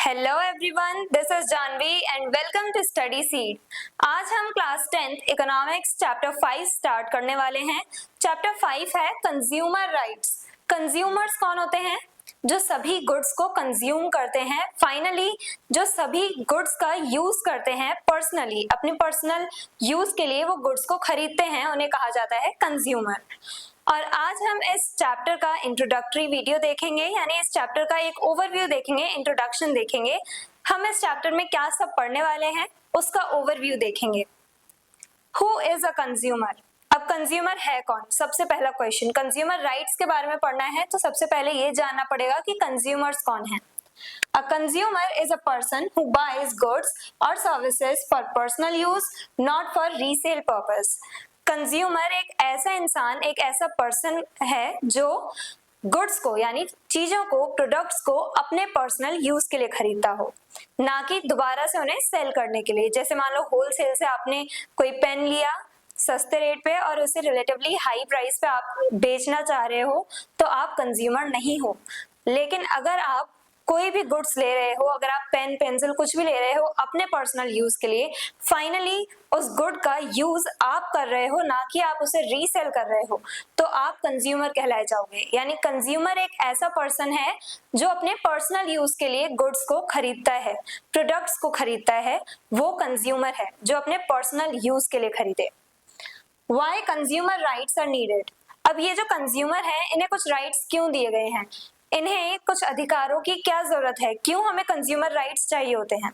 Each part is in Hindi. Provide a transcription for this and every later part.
Hello everyone, this is Janvi and welcome to Study Seed. आज हम class 10th economics chapter 5 start करने वाले हैं। चैप्टर 5 है कंज्यूमर राइट्स। कंज्यूमर्स कौन होते हैं? जो सभी गुड्स को कंज्यूम करते हैं, फाइनली जो सभी गुड्स का यूज करते हैं पर्सनली, अपने पर्सनल यूज के लिए वो गुड्स को खरीदते हैं, उन्हें कहा जाता है कंज्यूमर। और आज हम इस चैप्टर का इंट्रोडक्टरी वीडियो देखेंगे, यानी इस चैप्टर का एक ओवरव्यू देखेंगे, इंट्रोडक्शन देखेंगे। हम इस चैप्टर में क्या सब पढ़ने वाले हैं उसका ओवरव्यू देखेंगे। Who is a consumer? अब कंज्यूमर है कौन? सबसे पहला क्वेश्चन, कंज्यूमर राइट्स के बारे में पढ़ना है तो सबसे पहले ये जानना पड़ेगा कि कंज्यूमर्स कौन है। A consumer is a person who buys goods or services for personal use, not for resale purpose. Consumer एक ऐसा इंसान, एक ऐसा पर्सन है जो गुड्स को यानी चीजों को, प्रोडक्ट्स को अपने पर्सनल यूज के लिए खरीदता हो, ना कि दोबारा से उन्हें सेल करने के लिए। जैसे मान लो होलसेल से आपने कोई पेन लिया सस्ते रेट पे और उसे रिलेटिवली हाई प्राइस पे आप बेचना चाह रहे हो, तो आप कंज्यूमर नहीं हो। लेकिन अगर आप कोई भी गुड्स ले रहे हो, अगर आप पेन पेंसिल कुछ भी ले रहे हो अपने पर्सनल यूज के लिए, फाइनली उस गुड का यूज आप कर रहे हो, ना कि आप उसे रीसेल कर रहे हो, तो आप कंज्यूमर कहलाए जाओगे। यानी कंज्यूमर एक ऐसा पर्सन है जो अपने पर्सनल यूज के लिए गुड्स को खरीदता है, प्रोडक्ट्स को खरीदता है, वो कंज्यूमर है जो अपने पर्सनल यूज के लिए खरीदे। Why consumer rights are needed? अब ये जो कंज्यूमर है, इन्हें कुछ राइट्स क्यों दिए गए हैं? इन्हें कुछ अधिकारों की क्या जरूरत है? क्यों हमें कंज्यूमर राइट्स चाहिए होते हैं?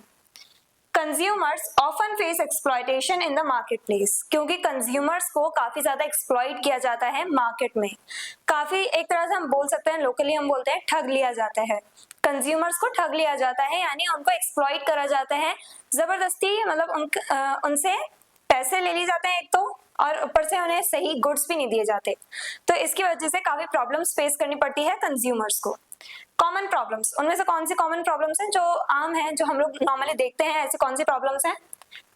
Consumers often face exploitation in the market place, क्योंकि कंज्यूमर्स को काफी ज्यादा एक्सप्लॉइट किया जाता है मार्केट में। काफी, एक तरह से हम बोल सकते हैं, लोकली हम बोलते हैं ठग लिया जाता है। कंज्यूमर्स को ठग लिया जाता है, यानी उनको एक्सप्लॉइट करा जाता है जबरदस्ती, मतलब उनसे पैसे ले लिए जाते हैं एक तो, और ऊपर से उन्हें सही गुड्स भी नहीं दिए जाते। तो इसकी वजह से काफी प्रॉब्लम्स फेस करनी पड़ती है कंज्यूमर्स को। कॉमन प्रॉब्लम्स, उनमें से कौन सी कॉमन प्रॉब्लम्स हैं जो आम हैं, जो हम लोग नॉर्मली देखते हैं, ऐसी कौन सी प्रॉब्लम्स हैं?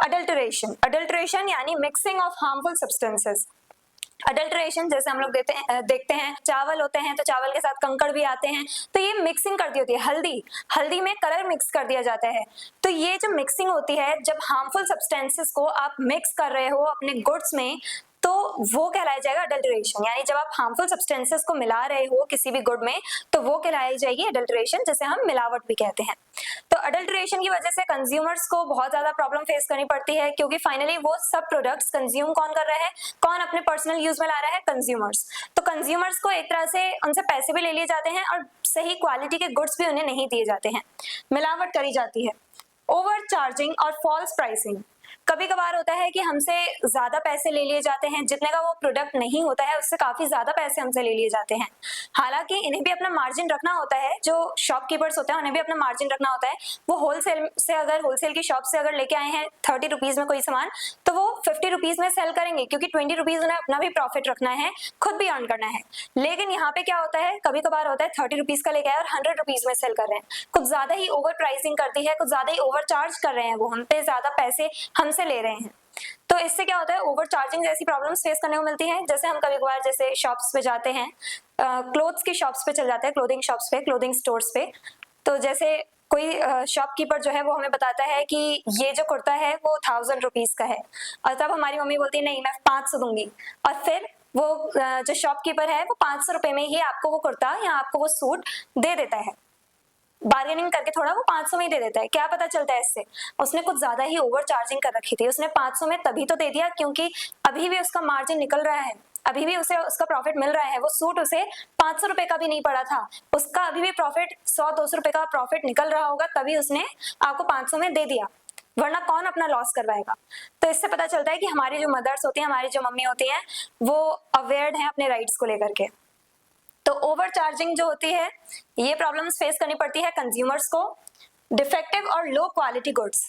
अडल्टरेशन। अडल्टरेशन यानी mixing of harmful substances. Adulteration जैसे हम लोग देखते हैं चावल होते हैं तो चावल के साथ कंकड़ भी आते हैं, तो ये मिक्सिंग कर दी होती है। हल्दी में कलर मिक्स कर दिया जाता है। तो ये जो मिक्सिंग होती है, जब हार्मफुल सब्सटेंसेस को आप मिक्स कर रहे हो अपने गुड्स में, तो वो कहलाया जाएगा अडल्टरेशन। यानी जब आप हार्मफुल सब्सटेंसेस को मिला रहे हो किसी भी गुड में, तो वो कहलाई जाएगी अडल्टरेशन, जिसे हम मिलावट भी कहते हैं। तो अडल्टरेशन की वजह से कंज्यूमर्स को बहुत ज्यादा प्रॉब्लम फेस करनी पड़ती है, क्योंकि फाइनली वो सब प्रोडक्ट्स कंज्यूम कौन कर रहा है, कौन अपने पर्सनल यूज में ला रहा है? कंज्यूमर्स। तो कंज्यूमर्स को एक तरह से उनसे पैसे भी ले लिए जाते हैं और सही क्वालिटी के गुड्स भी उन्हें नहीं दिए जाते हैं, मिलावट करी जाती है। ओवर चार्जिंग और फॉल्स प्राइसिंग। कभी कभार होता है कि हमसे ज्यादा पैसे ले लिए जाते हैं, जितने का वो प्रोडक्ट नहीं होता है उससे काफी ज्यादा पैसे हमसे ले लिए जाते हैं। हालांकि इन्हें भी अपना मार्जिन रखना होता है, जो शॉपकीपर्स होते हैं उन्हें भी अपना मार्जिन रखना होता है। वो होलसेल की शॉप से अगर लेके आए हैं 30 रुपीज में कोई सामान, तो वो 50 रुपीज में सेल करेंगे, क्योंकि 20 रुपीज उन्हें अपना भी प्रॉफिट रखना है, खुद भी अर्न करना है। लेकिन यहाँ पे क्या होता है, कभी कभार होता है 30 रुपीज का लेके आए और 100 रुपीज में सेल कर रहे हैं। कुछ ज्यादा ही ओवर प्राइसिंग करती है, कुछ ज्यादा ही ओवर चार्ज कर रहे हैं, वो हम पे ज्यादा पैसे हमसे ले रहे हैं। तो इससे क्या होता है, ओवर चार्जिंग जैसी प्रॉब्लम्स फेस करने को मिलती हैं। जैसे हम कभी कभार जैसे शॉप्स पे जाते हैं, क्लोथ्स की शॉप्स पे चल जाते हैं, क्लोथिंग शॉप्स पे, क्लोथिंग स्टोर्स पे। तो जैसे कोई शॉपकीपर जो है वो हमें बताता है कि ये जो कुर्ता है वो 1000 रुपीज का है, और तब हमारी मम्मी बोलती है नहीं मैं 500 दूंगी, और फिर वो जो शॉपकीपर है वो 500 रुपए में ही आपको वो कुर्ता या आपको वो सूट दे देता है। बार्गेनिंग करके थोड़ा वो 500 में ही दे देता है। क्या पता चलता है इससे, उसने कुछ ज्यादा ही ओवर चार्जिंग कर रखी थी। उसने 500 में तभी तो दे दिया क्योंकि अभी भी उसका मार्जिन निकल रहा है, अभी भी उसे उसका प्रॉफिट मिल रहा है। वो सूट उसे 500 रुपए का भी नहीं पड़ा था, उसका अभी भी प्रॉफिट 100-200 रुपए का प्रॉफिट निकल रहा होगा, तभी उसने आपको 500 में दे दिया, वरना कौन अपना लॉस करवाएगा। तो इससे पता चलता है कि हमारी जो मदर्स होती हैं, हमारी जो मम्मी होती हैं, वो अवेयर्ड हैं अपने राइट्स को लेकर के। तो ओवर चार्जिंग जो होती है, ये प्रॉब्लम्स फेस करनी पड़ती है कंज्यूमर्स को। डिफेक्टिव और लो क्वालिटी गुड्स,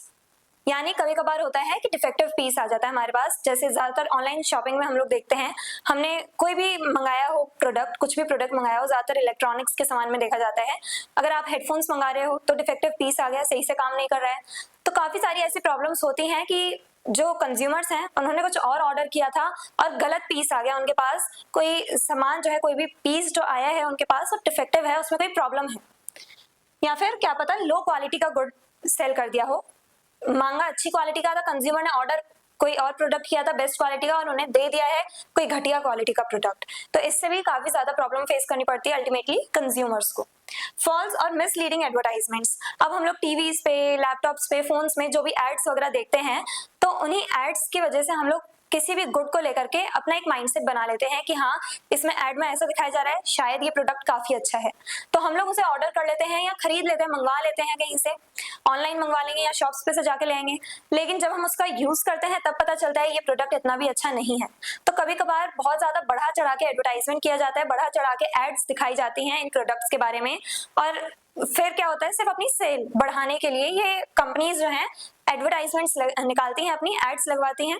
यानी कभी कभार होता है कि डिफेक्टिव पीस आ जाता है हमारे पास। जैसे ज्यादातर ऑनलाइन शॉपिंग में हम लोग देखते हैं, हमने कोई भी मंगाया हो प्रोडक्ट, कुछ भी प्रोडक्ट मंगाया हो, ज्यादातर इलेक्ट्रॉनिक्स के सामान में देखा जाता है, अगर आप हेडफोन्स मंगा रहे हो तो डिफेक्टिव पीस आ गया, सही से काम नहीं कर रहा है। तो काफी सारी ऐसी प्रॉब्लम्स होती हैं कि जो कंज्यूमर्स हैं उन्होंने कुछ और ऑर्डर किया था और गलत पीस आ गया उनके पास, कोई सामान जो है, कोई भी पीस जो आया है उनके पास वो डिफेक्टिव है, उसमें कोई प्रॉब्लम है। या फिर क्या पता लो क्वालिटी का गुड सेल कर दिया हो, मांगा अच्छी क्वालिटी का था, कंज्यूमर ने ऑर्डर कोई और प्रोडक्ट किया था बेस्ट क्वालिटी का और उन्हें दे दिया है कोई घटिया क्वालिटी का प्रोडक्ट, तो इससे भी काफी ज्यादा प्रॉब्लम फेस करनी पड़ती है अल्टीमेटली कंज्यूमर्स को। फॉल्स और मिसलीडिंग एडवर्टाइजमेंट्स, अब हम लोग टीवीज पे, लैपटॉप्स पे, फोन्स में जो भी एड्स वगैरह देखते हैं, तो उन्हीं एड्स की वजह से हम लोग किसी भी गुड को लेकर के अपना एक माइंडसेट बना लेते हैं कि हाँ इसमें ऐड में ऐसा दिखाया जा रहा है, शायद ये प्रोडक्ट काफी अच्छा है, तो हम लोग उसे ऑर्डर कर लेते हैं या खरीद लेते हैं, मंगवा लेते हैं, कहीं से ऑनलाइन मंगवा लेंगे या शॉप्स पे से जाके लेंगे। लेकिन जब हम उसका यूज करते हैं तब पता चलता है ये प्रोडक्ट इतना भी अच्छा नहीं है। तो कभी कभार बहुत ज्यादा बढ़ा चढ़ा के एडवर्टाइजमेंट किया जाता है, बढ़ा चढ़ा के एड्स दिखाई जाती हैं इन प्रोडक्ट्स के बारे में, और फिर क्या होता है सिर्फ अपनी सेल बढ़ाने के लिए ये कंपनीज जो हैं एडवर्टाइजमेंट्स निकालती हैं, अपनी एड्स लगवाती हैं,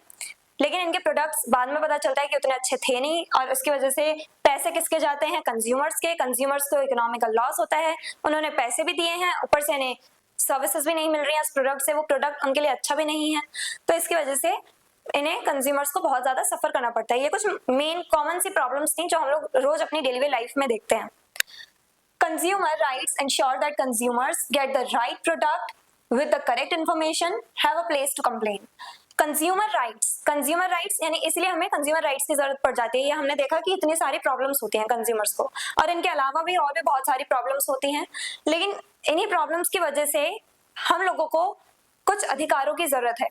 लेकिन इनके प्रोडक्ट्स बाद में पता चलता है कि उतने अच्छे थे नहीं, और उसकी वजह से पैसे किसके जाते हैं, कंज्यूमर्स के। कंज्यूमर्स को इकोनॉमिकल लॉस होता है, उन्होंने पैसे भी दिए हैं, ऊपर से इन्हें सर्विसेज भी नहीं मिल रही है उस प्रोडक्ट से, वो प्रोडक्ट उनके लिए अच्छा भी नहीं है, तो इसकी वजह से इन्हें कंज्यूमर्स को बहुत ज्यादा सफर करना पड़ता है। ये कुछ मेन कॉमन सी प्रॉब्लम्स थी जो हम लोग रोज अपनी डेली लाइफ में देखते हैं। Consumer rights ensure that consumers get the right product with the correct information, have a place to complain. Consumer rights यानी इसलिए हमें कंज्यूमर राइट्स की जरूरत पड़ जाती है। ये हमने देखा कि इतनी सारी प्रॉब्लम्स होती हैं कंज्यूमर्स को, और इनके अलावा भी और भी बहुत सारी प्रॉब्लम्स होती हैं, लेकिन इन्हीं प्रॉब्लम्स की वजह से हम लोगों को कुछ अधिकारों की जरूरत है।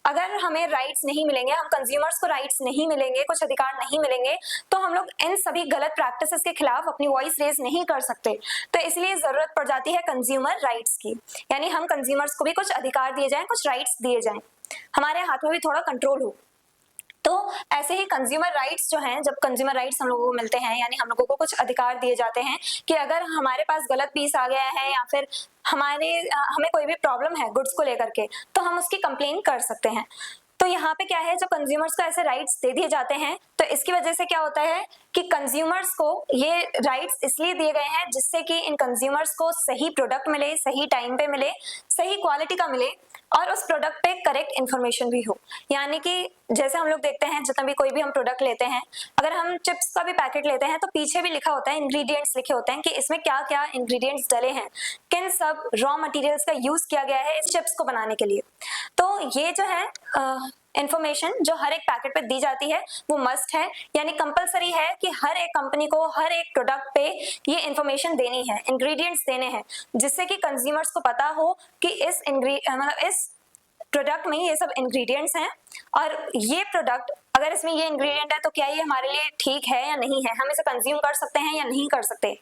अगर हमें राइट्स नहीं मिलेंगे, हम कंज्यूमर्स को राइट्स नहीं मिलेंगे, कुछ अधिकार नहीं मिलेंगे, तो हम लोग इन सभी गलत प्रैक्टिसेस के खिलाफ अपनी वॉइस रेज नहीं कर सकते। तो इसलिए जरूरत पड़ जाती है कंज्यूमर राइट्स की, यानी हम कंज्यूमर्स को भी कुछ अधिकार दिए जाएं, कुछ राइट्स दिए जाएं, हमारे हाथ में भी थोड़ा कंट्रोल हो। तो ऐसे ही कंज्यूमर राइट्स जो हैं, जब कंज्यूमर राइट्स हम लोगों को मिलते हैं, यानी हम लोगों को कुछ अधिकार दिए जाते हैं कि अगर हमारे पास गलत पीस आ गया है या फिर हमें कोई भी प्रॉब्लम है गुड्स को लेकर के, तो हम उसकी कंप्लेन कर सकते हैं। तो यहाँ पे क्या है, जब कंज्यूमर्स को ऐसे राइट्स दे दिए जाते हैं तो इसकी वजह से क्या होता है कि कंज्यूमर्स को ये राइट्स इसलिए दिए गए हैं जिससे कि इन कंज्यूमर्स को सही प्रोडक्ट मिले, सही टाइम पे मिले, सही क्वालिटी का मिले, और उस प्रोडक्ट पे करेक्ट इन्फॉर्मेशन भी हो। यानी कि जैसे हम लोग देखते हैं जितना भी कोई भी हम प्रोडक्ट लेते हैं, अगर हम चिप्स का भी पैकेट लेते हैं तो पीछे भी लिखा होता है, इंग्रेडिएंट्स लिखे होते हैं कि इसमें क्या क्या इंग्रेडिएंट्स डले हैं, किन सब रॉ मटेरियल्स का यूज किया गया है इस चिप्स को बनाने के लिए। तो ये जो है इंफॉर्मेशन जो हर एक पैकेट पे दी जाती है वो मस्ट है, यानी कंपलसरी है कि हर एक कंपनी को हर एक प्रोडक्ट पे ये इंफॉर्मेशन देनी है, इंग्रेडिएंट्स देने हैं, जिससे कि कंज्यूमर्स को पता हो कि इस प्रोडक्ट में ये सब इंग्रेडिएंट्स हैं, और ये प्रोडक्ट अगर इसमें ये इंग्रेडिएंट है तो क्या ये हमारे लिए ठीक है या नहीं है, हम इसे कंज्यूम कर सकते हैं या नहीं कर सकते।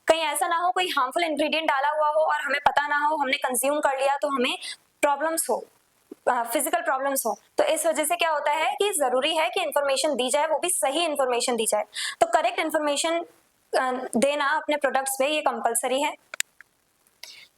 कहीं ऐसा ना हो कोई हार्मफुल इंग्रेडिएंट डाला हुआ हो और हमें पता ना हो, हमने कंज्यूम कर लिया तो हमें प्रॉब्लम्स हो, फिजिकल प्रॉब्लम्स हो। तो इस वजह से क्या होता है कि जरूरी है कि इंफॉर्मेशन दी जाए, वो भी सही इंफॉर्मेशन दी जाए। तो करेक्ट इंफॉर्मेशन देना अपने प्रोडक्ट्स पे ये कंपलसरी है।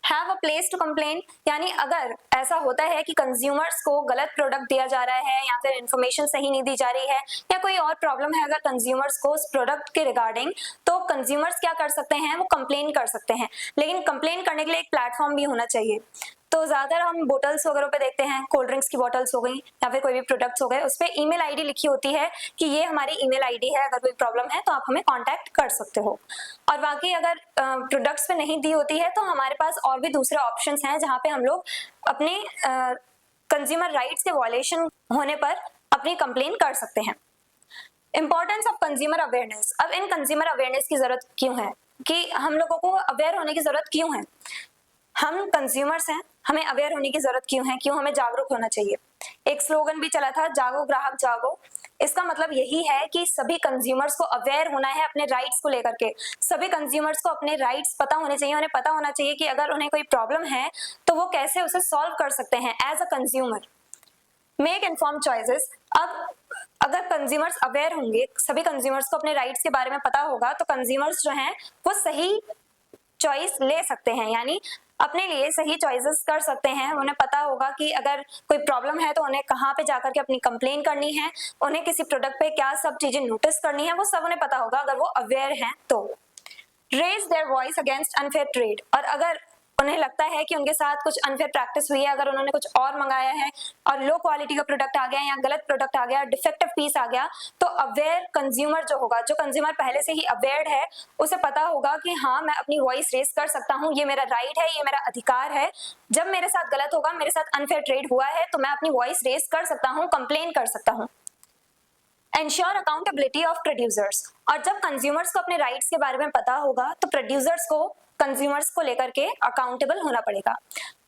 Have a place to complain, यानी अगर ऐसा होता है कि कंज्यूमर्स को गलत प्रोडक्ट दिया जा रहा है या फिर इंफॉर्मेशन सही नहीं दी जा रही है या कोई और प्रॉब्लम है अगर कंज्यूमर्स को उस प्रोडक्ट के रिगार्डिंग, तो कंज्यूमर्स क्या कर सकते हैं, वो कंप्लेन कर सकते हैं। लेकिन कंप्लेन करने के लिए एक प्लेटफॉर्म भी होना चाहिए। तो ज्यादातर हम बोटल्स वगैरह पे देखते हैं, कोल्ड ड्रिंक्स की बोटल्स हो गई या फिर कोई भी प्रोडक्ट्स हो गए, उस पर ईमेल आईडी लिखी होती है कि ये हमारी ईमेल आईडी है, अगर कोई प्रॉब्लम है तो आप हमें कांटेक्ट कर सकते हो। और बाकी अगर प्रोडक्ट्स पे नहीं दी होती है तो हमारे पास और भी दूसरे ऑप्शंस हैं जहाँ पे हम लोग अपने कंज्यूमर राइट्स के वॉयलेशन होने पर अपनी कंप्लेन कर सकते हैं। इंपॉर्टेंस ऑफ कंज्यूमर अवेयरनेस, अब इन कंज्यूमर अवेयरनेस की जरूरत क्यों है, कि हम लोगों को अवेयर होने की जरूरत क्यों है, हम कंज्यूमर्स हैं, हमें अवेयर होने की जरूरत क्यों है, क्यों हमें जागरूक होना चाहिए। एक स्लोगन भी चला था, जागो ग्राहक जागो। इसका मतलब यही है कि सभी कंज्यूमर्स को अवेयर होना है अपने राइट्स को लेकर के। सभी कंज्यूमर्स को अपने राइट्स पता होने चाहिए, उन्हें पता होना चाहिए कि अगर उन्हें कोई प्रॉब्लम है तो वो कैसे उसे सॉल्व कर सकते हैं as a consumer. Make inform choices, अब अगर कंज्यूमर्स अवेयर होंगे, सभी कंज्यूमर्स को अपने राइट्स के बारे में पता होगा, तो कंज्यूमर्स जो हैं वो सही चॉइस ले सकते हैं, यानी अपने लिए सही चॉइसेस कर सकते हैं। उन्हें पता होगा कि अगर कोई प्रॉब्लम है तो उन्हें कहाँ पे जाकर के अपनी कंप्लेन करनी है, उन्हें किसी प्रोडक्ट पे क्या सब चीजें नोटिस करनी है, वो सब उन्हें पता होगा अगर वो अवेयर हैं तो। Raise their voice against unfair trade, और अगर उन्हें लगता है कि उनके साथ कुछ अनफेयर प्रैक्टिस हुई है, अगर उन्होंने कुछ और मंगाया है और लो क्वालिटी का प्रोडक्ट आ गया या गलत प्रोडक्ट आ गया, डिफेक्टिव पीस आ गया, तो अवेयर कंज्यूमर जो होगा, जो कंज्यूमर पहले से ही अवेयर है, उसे पता होगा कि हाँ मैं अपनी वॉइस रेज कर सकता हूँ, ये मेरा राइट है, ये मेरा अधिकार है। जब मेरे साथ गलत होगा, मेरे साथ अनफेयर ट्रेड हुआ है, तो मैं अपनी वॉइस रेज कर सकता हूँ, कंप्लेन कर सकता हूँ। एंश्योर अकाउंटेबिलिटी ऑफ प्रोड्यूसर्स, और जब कंज्यूमर्स को अपने राइट्स के बारे में पता होगा तो प्रोड्यूसर्स को कंज्यूमर्स को लेकर के अकाउंटेबल होना पड़ेगा,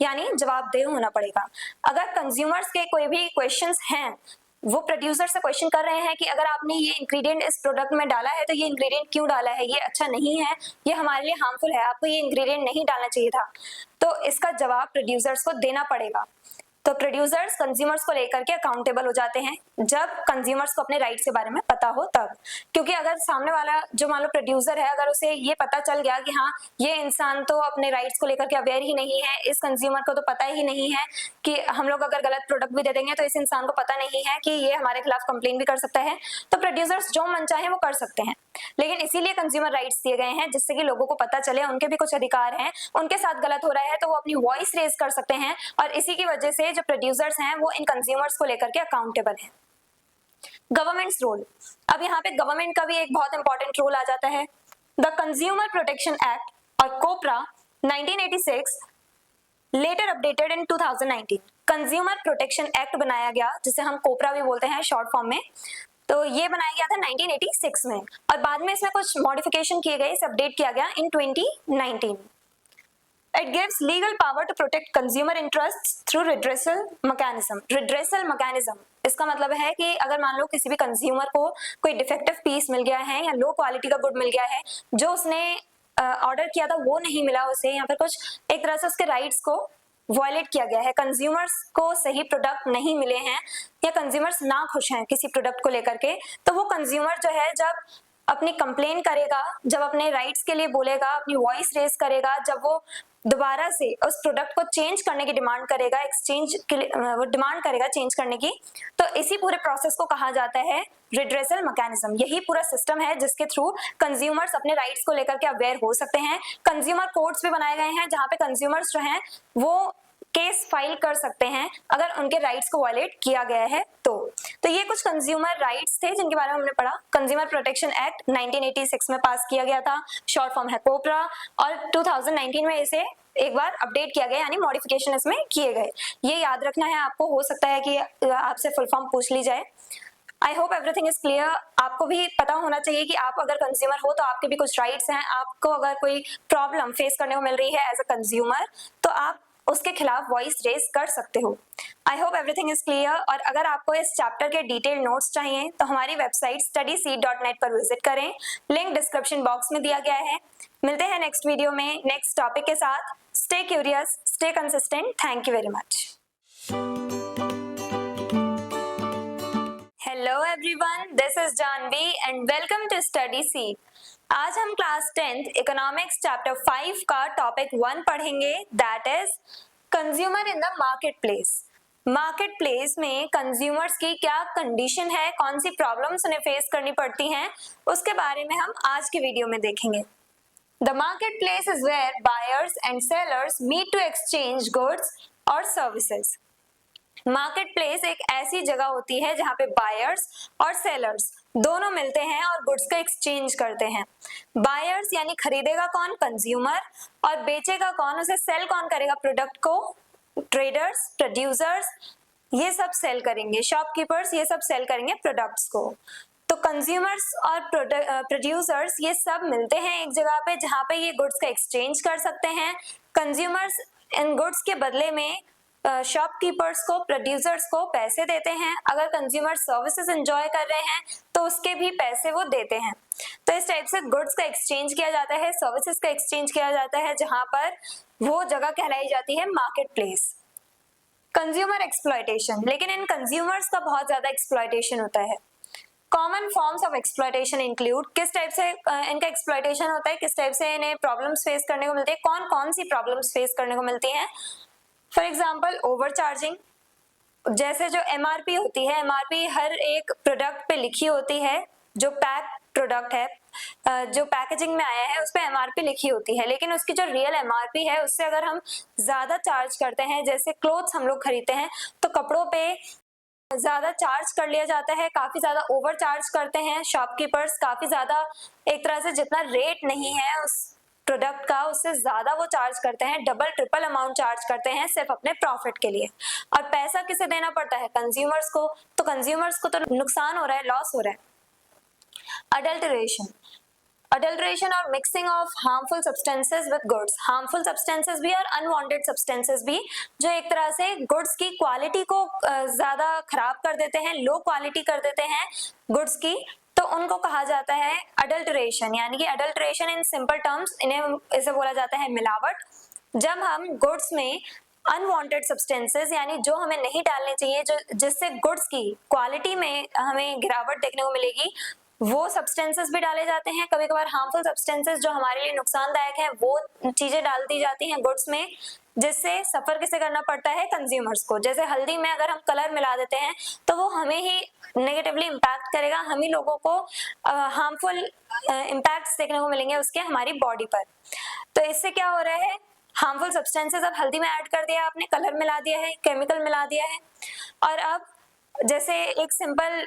यानी जवाबदेह होना पड़ेगा। अगर कंज्यूमर्स के कोई भी क्वेश्चंस हैं, वो प्रोड्यूसर से क्वेश्चन कर रहे हैं कि अगर आपने ये इंग्रेडिएंट इस प्रोडक्ट में डाला है तो ये इंग्रेडिएंट क्यों डाला है, ये अच्छा नहीं है, ये हमारे लिए हार्मफुल है, आपको ये इंग्रेडिएंट नहीं डालना चाहिए था, तो इसका जवाब प्रोड्यूसर्स को देना पड़ेगा। तो प्रोड्यूसर्स कंज्यूमर्स को लेकर के अकाउंटेबल हो जाते हैं जब कंज्यूमर्स को अपने राइट्स के बारे में पता हो तब। क्योंकि अगर सामने वाला जो मान लो प्रोड्यूसर है, अगर उसे ये पता चल गया कि हाँ ये इंसान तो अपने राइट्स को लेकर के अवेयर ही नहीं है, इस कंज्यूमर को तो पता ही नहीं है कि हम लोग अगर गलत प्रोडक्ट भी दे देंगे तो इस इंसान को पता नहीं है कि ये हमारे खिलाफ कंप्लेन भी कर सकता है, तो प्रोड्यूसर्स जो मन चाहे वो कर सकते हैं। लेकिन इसीलिए कंज्यूमर राइट्स दिए गए हैं जिससे कि लोगों को पता चले उनके भी कुछ अधिकार हैं, उनके साथ गलत हो रहा है तो वो अपनी वॉइस रेज कर सकते हैं, और इसी की वजह से जो प्रोड्यूसर्स हैं वो इन कंज्यूमर्स को लेकर के अकाउंटेबल हैं। गवर्नमेंट्स रोल, अब यहाँ पे गवर्नमेंट का भी एक बहुत इंपॉर्टेंट रोल आ जाता है। द कंज्यूमर प्रोटेक्शन एक्ट और COPRA 1986 later updated in 2019, consumer protection act बनाया गया जिसे हम कोपरा भी बोलते हैं शॉर्ट फॉर्म में। तो ये बनाया गया था 1986 में और बाद में इसमें कुछ मॉडिफिकेशन किए गए, इसे अपडेट किया गया इन 2019। It gives legal power to protect consumer interests through redressal mechanism. Redressal mechanism इसका मतलब है कि अगर मान लो किसी भी कंज्यूमर को कोई डिफेक्टिव पीस मिल गया है या लो क्वालिटी का गुड मिल गया है, जो उसने ऑर्डर किया था वो नहीं मिला उसे, या फिर कुछ एक तरह से उसके राइट्स को वायलेट किया गया है, कंज्यूमर्स को सही प्रोडक्ट नहीं मिले हैं या कंज्यूमर्स ना खुश हैं किसी प्रोडक्ट को लेकर के, तो वो कंज्यूमर जो है जब अपनी कंप्लेन करेगा, जब अपने राइट्स के लिए बोलेगा, अपनी वॉइस रेज करेगा, जब वो दोबारा से उस प्रोडक्ट को चेंज करने की डिमांड करेगा, एक्सचेंज के लिए वो डिमांड करेगा चेंज करने की, तो इसी पूरे प्रोसेस को कहा जाता है रिड्रेसल मैकेनिज्म। यही पूरा सिस्टम है जिसके थ्रू कंज्यूमर्स अपने राइट्स को लेकर के अवेयर हो सकते हैं। कंज्यूमर कोर्ट्स भी बनाए गए हैं जहां पे कंज्यूमर्स जो हैं वो केस फाइल कर सकते हैं अगर उनके राइट्स को वायलेट किया गया है तो ये कुछ कंज्यूमर राइट्स थे जिनके बारे में हमने पढ़ा। कंज्यूमर प्रोटेक्शन एक्ट 1986 में पास किया गया था, शॉर्ट फॉर्म है कोपरा, और 2019 में इसे एक बार अपडेट किया गया, यानी मॉडिफिकेशन इसमें किए गए। ये याद रखना है आपको, हो सकता है कि आपसे फुल फॉर्म पूछ ली जाए। I hope everything is clear. आपको भी पता होना चाहिए कि आप अगर कंज्यूमर हो तो आपके भी कुछ राइट्स हैं, आपको अगर कोई प्रॉब्लम फेस करने को मिल रही है एज अ कंज्यूमर तो आप उसके खिलाफ वॉइस रेज कर सकते हो। I hope everything is clear. और अगर आपको इस चैप्टर के डिटेल नोट्स चाहिए तो हमारी वेबसाइट studyseed.net पर विजिट करें, लिंक डिस्क्रिप्शन बॉक्स में दिया गया है। मिलते हैं नेक्स्ट वीडियो में नेक्स्ट टॉपिक के साथ। Stay curious, stay consistent. Thank you very much. Hello everyone, this is Janvi and welcome to Study Seed. आज हम क्लास 10th इकोनॉमिक्स चैप्टर 5 का टॉपिक 1 पढ़ेंगे, that is consumer in the market place. Market place में कंज्यूमर्स की क्या कंडीशन है, कौन सी प्रॉब्लम्स उन्हें फेस करनी पड़ती हैं, उसके बारे में हम आज की वीडियो में देखेंगे। The marketplace is where buyers and sellers meet to exchange goods और सर्विसेज। मार्केट प्लेस एक ऐसी जगह होती है जहां पे बायर्स और सेलर्स दोनों मिलते हैं और गुड्स का एक्सचेंज करते हैं। बायर्स यानी खरीदेगा कौन, कंज्यूमर, और बेचेगा कौन, उसे सेल कौन करेगा प्रोडक्ट को, ट्रेडर्स, प्रोड्यूसर्स, ये सब सेल करेंगे, शॉपकीपर्स ये सब सेल करेंगे प्रोडक्ट्स को। तो कंज्यूमर्स और प्रोड्यूसर्स ये सब मिलते हैं एक जगह पे जहां पे ये गुड्स का एक्सचेंज कर सकते हैं। कंज्यूमर्स इन गुड्स के बदले में शॉपकीपर्स को, प्रोड्यूसर्स को पैसे देते हैं। अगर कंज्यूमर सर्विसेज एंजॉय कर रहे हैं तो उसके भी पैसे वो देते हैं। तो इस टाइप से गुड्स का एक्सचेंज किया जाता है, सर्विसेज का एक्सचेंज किया जाता है, जहां पर वो जगह कहलाई जाती है मार्केट प्लेस। कंज्यूमर एक्सप्लॉयटेशन, लेकिन इन कंज्यूमर्स का बहुत ज्यादा एक्सप्लॉयटेशन होता है। Common forms of exploitation include, किस टाइप से इनका एक्सप्लॉयटेशन होता है, किस टाइप से इन्हें प्रॉब्लम्स फेस करने को मिलती है, कौन कौन सी प्रॉब्लम्स फेस करने को मिलती हैं। फॉर एग्जाम्पल ओवरचार्जिंग, जैसे जो MRP होती है, MRP हर एक प्रोडक्ट पे लिखी होती है जो पैक प्रोडक्ट है, जो पैकेजिंग में आया है उस पे एमआरपी लिखी होती है, लेकिन उसकी जो रियल एमआरपी है उससे अगर हम ज्यादा चार्ज करते हैं, जैसे क्लोथ्स हम लोग खरीदते हैं तो कपड़ों पे ज्यादा चार्ज कर लिया जाता है, काफी ज्यादा ओवर चार्ज करते हैं शॉपकीपर्स, काफी ज्यादा एक तरह से जितना रेट नहीं है उस प्रोडक्ट का उससे ज्यादा वो चार्ज करते हैं, डबल ट्रिपल अमाउंट चार्ज करते हैं सिर्फ अपने प्रॉफिट के लिए। और पैसा किसे देना पड़ता है? कंज्यूमर्स को। तो कंज्यूमर्स को तो नुकसान हो रहा है, लॉस हो रहा है। अडल्ट्रेशन और mixing of harmful substances with goods. Harmful substances भी और अनवांटेड सब्सटेंसेस भी, जो एक तरह से गुड्स की क्वालिटी को ज्यादा खराब कर देते हैं, लो क्वालिटी कर देते हैं गुड्स की, तो उनको कहा जाता है अडल्ट्रेशन। यानी कि अडल्ट्रेशन इन सिंपल टर्म्स इन्हें इसे बोला जाता है मिलावट। जब हम गुड्स में अनवांटेड सब्सटेंसेस यानी जो हमें नहीं डालने चाहिए, जो जिससे गुड्स की क्वालिटी में हमें गिरावट देखने को मिलेगी, वो सब्सटेंसेस भी डाले जाते हैं। कभी कभार हार्मफुल सब्सटेंसेस जो हमारे लिए नुकसानदायक है वो चीजें डाल दी जाती हैं गुड्स में, जिससे सफर किसे करना पड़ता है? कंज्यूमर्स को। जैसे हल्दी में अगर हम कलर मिला देते हैं तो वो हमें ही नेगेटिवली इम्पैक्ट करेगा, हम ही लोगों को हार्मफुल इम्पैक्ट्स देखने को मिलेंगे उसके हमारी बॉडी पर। तो इससे क्या हो रहा है? हार्मफुल सब्सटेंसेस अब हल्दी में ऐड कर दिया आपने, कलर मिला दिया है, केमिकल मिला दिया है। और अब जैसे एक सिंपल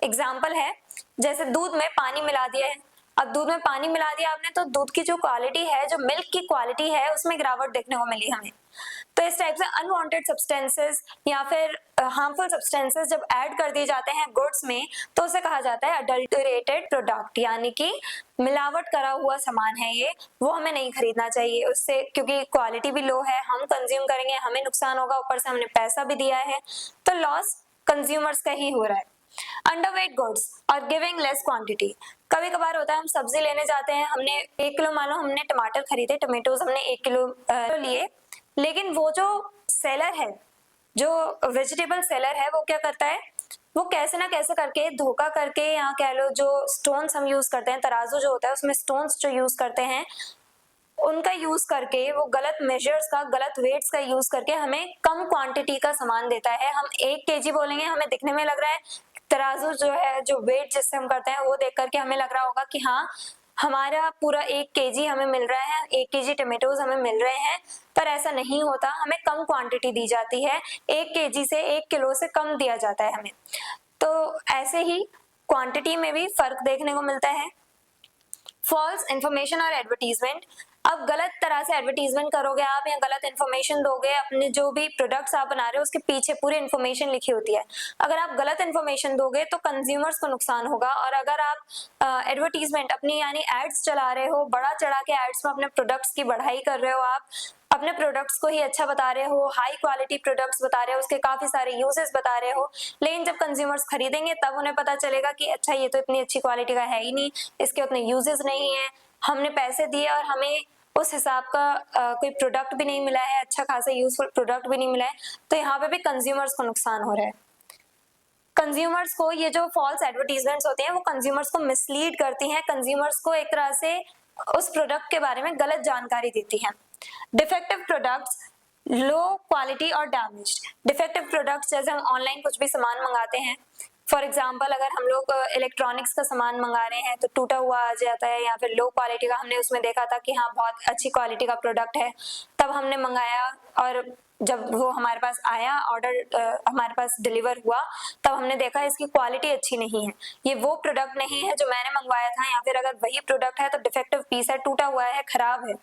एग्जाम्पल है, जैसे दूध में पानी मिला दिया है। अब दूध में पानी मिला दिया आपने तो दूध की जो क्वालिटी है, जो मिल्क की क्वालिटी है, उसमें गिरावट देखने को मिली हमें। तो इस टाइप से अनवांटेड सब्सटेंसेस या फिर हार्मफुल सब्सटेंसेस जब ऐड कर दिए जाते हैं गुड्स में तो उसे कहा जाता है अडल्टरेटेड प्रोडक्ट, यानी कि मिलावट करा हुआ सामान है ये, वो हमें नहीं खरीदना चाहिए उससे, क्योंकि क्वालिटी भी लो है, हम कंज्यूम करेंगे, हमें नुकसान होगा, ऊपर से हमने पैसा भी दिया है, तो लॉस कंज्यूमर्स का ही हो रहा है। अंडरवेट गुड्स और गिविंग लेस क्वांटिटी। कभी कभार होता है हम सब्जी लेने जाते हैं, हमने 1 किलो, मानो हमने टमाटर खरीदे, टमेटोज हमने 1 किलो लिए, लेकिन वो जो सेलर है, जो वेजिटेबल सेलर है, वो क्या करता है? वो कैसे ना कैसे करके धोखा करके, या कह लो जो स्टोन्स हम यूज करते हैं, तराजू जो होता है उसमें स्टोन्स जो यूज करते हैं, उनका यूज करके, वो गलत मेजर्स का, गलत वेट्स का यूज करके हमें कम क्वांटिटी का सामान देता है। हम 1 kg बोलेंगे, हमें दिखने में लग रहा है, तराजू जो है, जो वेट जिससे हम करते हैं वो देख करके हमें लग रहा होगा कि हाँ हमारा पूरा 1 kg हमें मिल रहा है, 1 kg टमेटोज हमें मिल रहे हैं, पर ऐसा नहीं होता, हमें कम क्वांटिटी दी जाती है, 1 kg से 1 किलो से कम दिया जाता है हमें। तो ऐसे ही क्वांटिटी में भी फर्क देखने को मिलता है। फॉल्स इन्फॉर्मेशन और एडवर्टीजमेंट। अब गलत तरह से एडवर्टीजमेंट करोगे आप या गलत इन्फॉर्मेशन दोगे, अपने जो भी प्रोडक्ट्स आप बना रहे हो उसके पीछे पूरी इन्फॉर्मेशन लिखी होती है, अगर आप गलत इन्फॉर्मेशन दोगे तो कंज्यूमर्स को नुकसान होगा। और अगर आप एडवर्टीजमेंट अपनी यानी एड्स चला रहे हो, बड़ा चढ़ा के एड्स में अपने प्रोडक्ट्स की बढ़ाई कर रहे हो, आप अपने प्रोडक्ट्स को ही अच्छा बता रहे हो, हाई क्वालिटी प्रोडक्ट्स बता रहे हो, उसके काफी सारे यूजेस बता रहे हो, लेकिन जब कंज्यूमर्स खरीदेंगे तब उन्हें पता चलेगा कि अच्छा ये तो इतनी अच्छी क्वालिटी का है ही नहीं, इसके उतने यूजेस नहीं है, हमने पैसे दिए और हमें उस हिसाब का कोई प्रोडक्ट भी नहीं मिला है, अच्छा खासा यूजफुल प्रोडक्ट भी नहीं मिला है, तो यहाँ पे भी कंज्यूमर्स को नुकसान हो रहा है। कंज्यूमर्स को ये जो फॉल्स एडवर्टीजमेंट्स होते हैं वो कंज्यूमर्स को मिसलीड करती हैं, कंज्यूमर्स को एक तरह से उस प्रोडक्ट के बारे में गलत जानकारी देती हैं। डिफेक्टिव प्रोडक्ट्स, लो क्वालिटी और डैमेज्ड। डिफेक्टिव प्रोडक्ट्स जैसे हम ऑनलाइन कुछ भी सामान मंगाते हैं, फॉर एग्जाम्पल अगर हम लोग इलेक्ट्रॉनिक्स का सामान मंगा रहे हैं तो टूटा हुआ आ जाता है, या फिर लो क्वालिटी का, हमने उसमें देखा था कि हाँ बहुत अच्छी क्वालिटी का प्रोडक्ट है, तब हमने मंगाया और जब वो हमारे पास आया, ऑर्डर हमारे पास डिलीवर हुआ, तब हमने देखा इसकी क्वालिटी अच्छी नहीं है, ये वो प्रोडक्ट नहीं है जो मैंने मंगवाया था, या फिर अगर वही प्रोडक्ट है तो डिफेक्टिव पीस है, टूटा हुआ है, खराब है।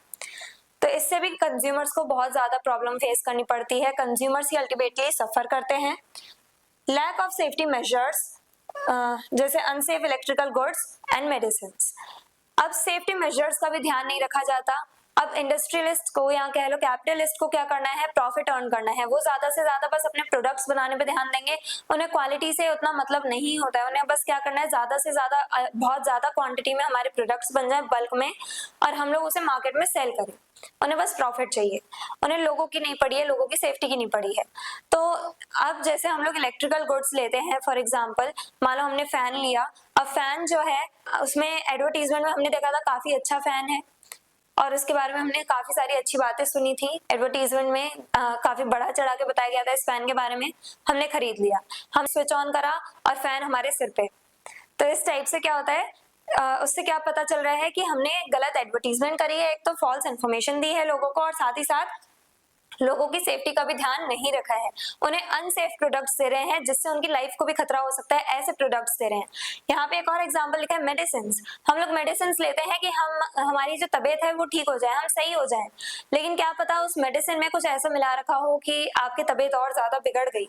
तो इससे भी कंज्यूमर्स को बहुत ज्यादा प्रॉब्लम फेस करनी पड़ती है, कंज्यूमर्स ही अल्टीमेटली सफर करते हैं। लैक ऑफ सेफ्टी मेजर्स, जैसे unsafe electrical goods and medicine. अब सेफ्टी मेजर्स का भी ध्यान नहीं रखा जाता। अब इंडस्ट्रियलिस्ट को या कह लो कैपिटलिस्ट को क्या करना है? प्रॉफिट अर्न करना है, वो ज्यादा से ज्यादा बस अपने प्रोडक्ट्स बनाने पे ध्यान देंगे, उन्हें क्वालिटी से उतना मतलब नहीं होता है, उन्हें बस क्या करना है, ज्यादा से ज्यादा बहुत ज्यादा क्वांटिटी में हमारे प्रोडक्ट्स बन जाए बल्क में और हम लोग उसे मार्केट में सेल करें, उन्हें बस प्रॉफिट चाहिए, उन्हें लोगों की नहीं पड़ी है, लोगों की सेफ्टी की नहीं पड़ी है। तो अब जैसे हम लोग इलेक्ट्रिकल गुड्स लेते हैं, फॉर एग्जांपल मान लो हमने फैन लिया, अब फैन जो है उसमें एडवर्टीजमेंट में हमने देखा था काफी अच्छा फैन है और उसके बारे में हमने काफी सारी अच्छी बातें सुनी थी, एडवर्टीजमेंट में काफी बड़ा चढ़ा के बताया गया था इस फैन के बारे में, हमने खरीद लिया, हम स्विच ऑन करा और फैन हमारे सिर पे, तो इस टाइप से क्या होता है, उससे क्या पता चल रहा है कि हमने गलत एडवर्टीजमेंट करी है, एक तो फॉल्स इन्फॉर्मेशन दी है लोगों को, और साथ ही साथ लोगों की सेफ्टी का भी ध्यान नहीं रखा है, उन्हें अनसेफ प्रोडक्ट्स दे रहे हैं जिससे उनकी लाइफ को भी खतरा हो सकता है, ऐसे प्रोडक्ट्स दे रहे हैं। यहाँ पे एक और एग्जांपल लिखा है मेडिसिन। हम लोग मेडिसिन लेते हैं कि हमारी जो तबीयत है वो ठीक हो जाए, हम सही हो जाए, लेकिन क्या पता उस मेडिसिन में कुछ ऐसा मिला रखा हो कि आपकी तबीयत और ज्यादा बिगड़ गई।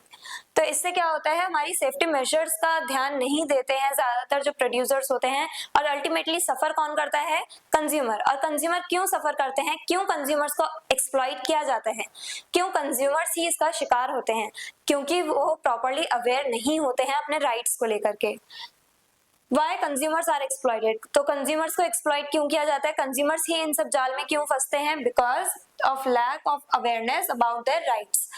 तो इससे क्या होता है, हमारी सेफ्टी मेजर्स का ध्यान नहीं देते हैं ज्यादातर जो प्रोड्यूसर्स होते हैं, और अल्टीमेटली सफर कौन करता है, कंज्यूमर। और कंज्यूमर क्यों सफर करते हैं, क्यों कंज्यूमर्स को एक्सप्लॉइट किया जाता है, क्यों कंज्यूमर्स ही इसका शिकार होते हैं, क्योंकि वो प्रॉपर्ली अवेयर नहीं होते हैं अपने राइट्स को लेकर के। Why consumers are exploited? तो कंज्यूमर्स को एक्सप्लॉइट क्यों किया जाता है, कंज्यूमर्स ही इन सब जाल में क्यों फंसते हैं, because of lack of awareness about their rights,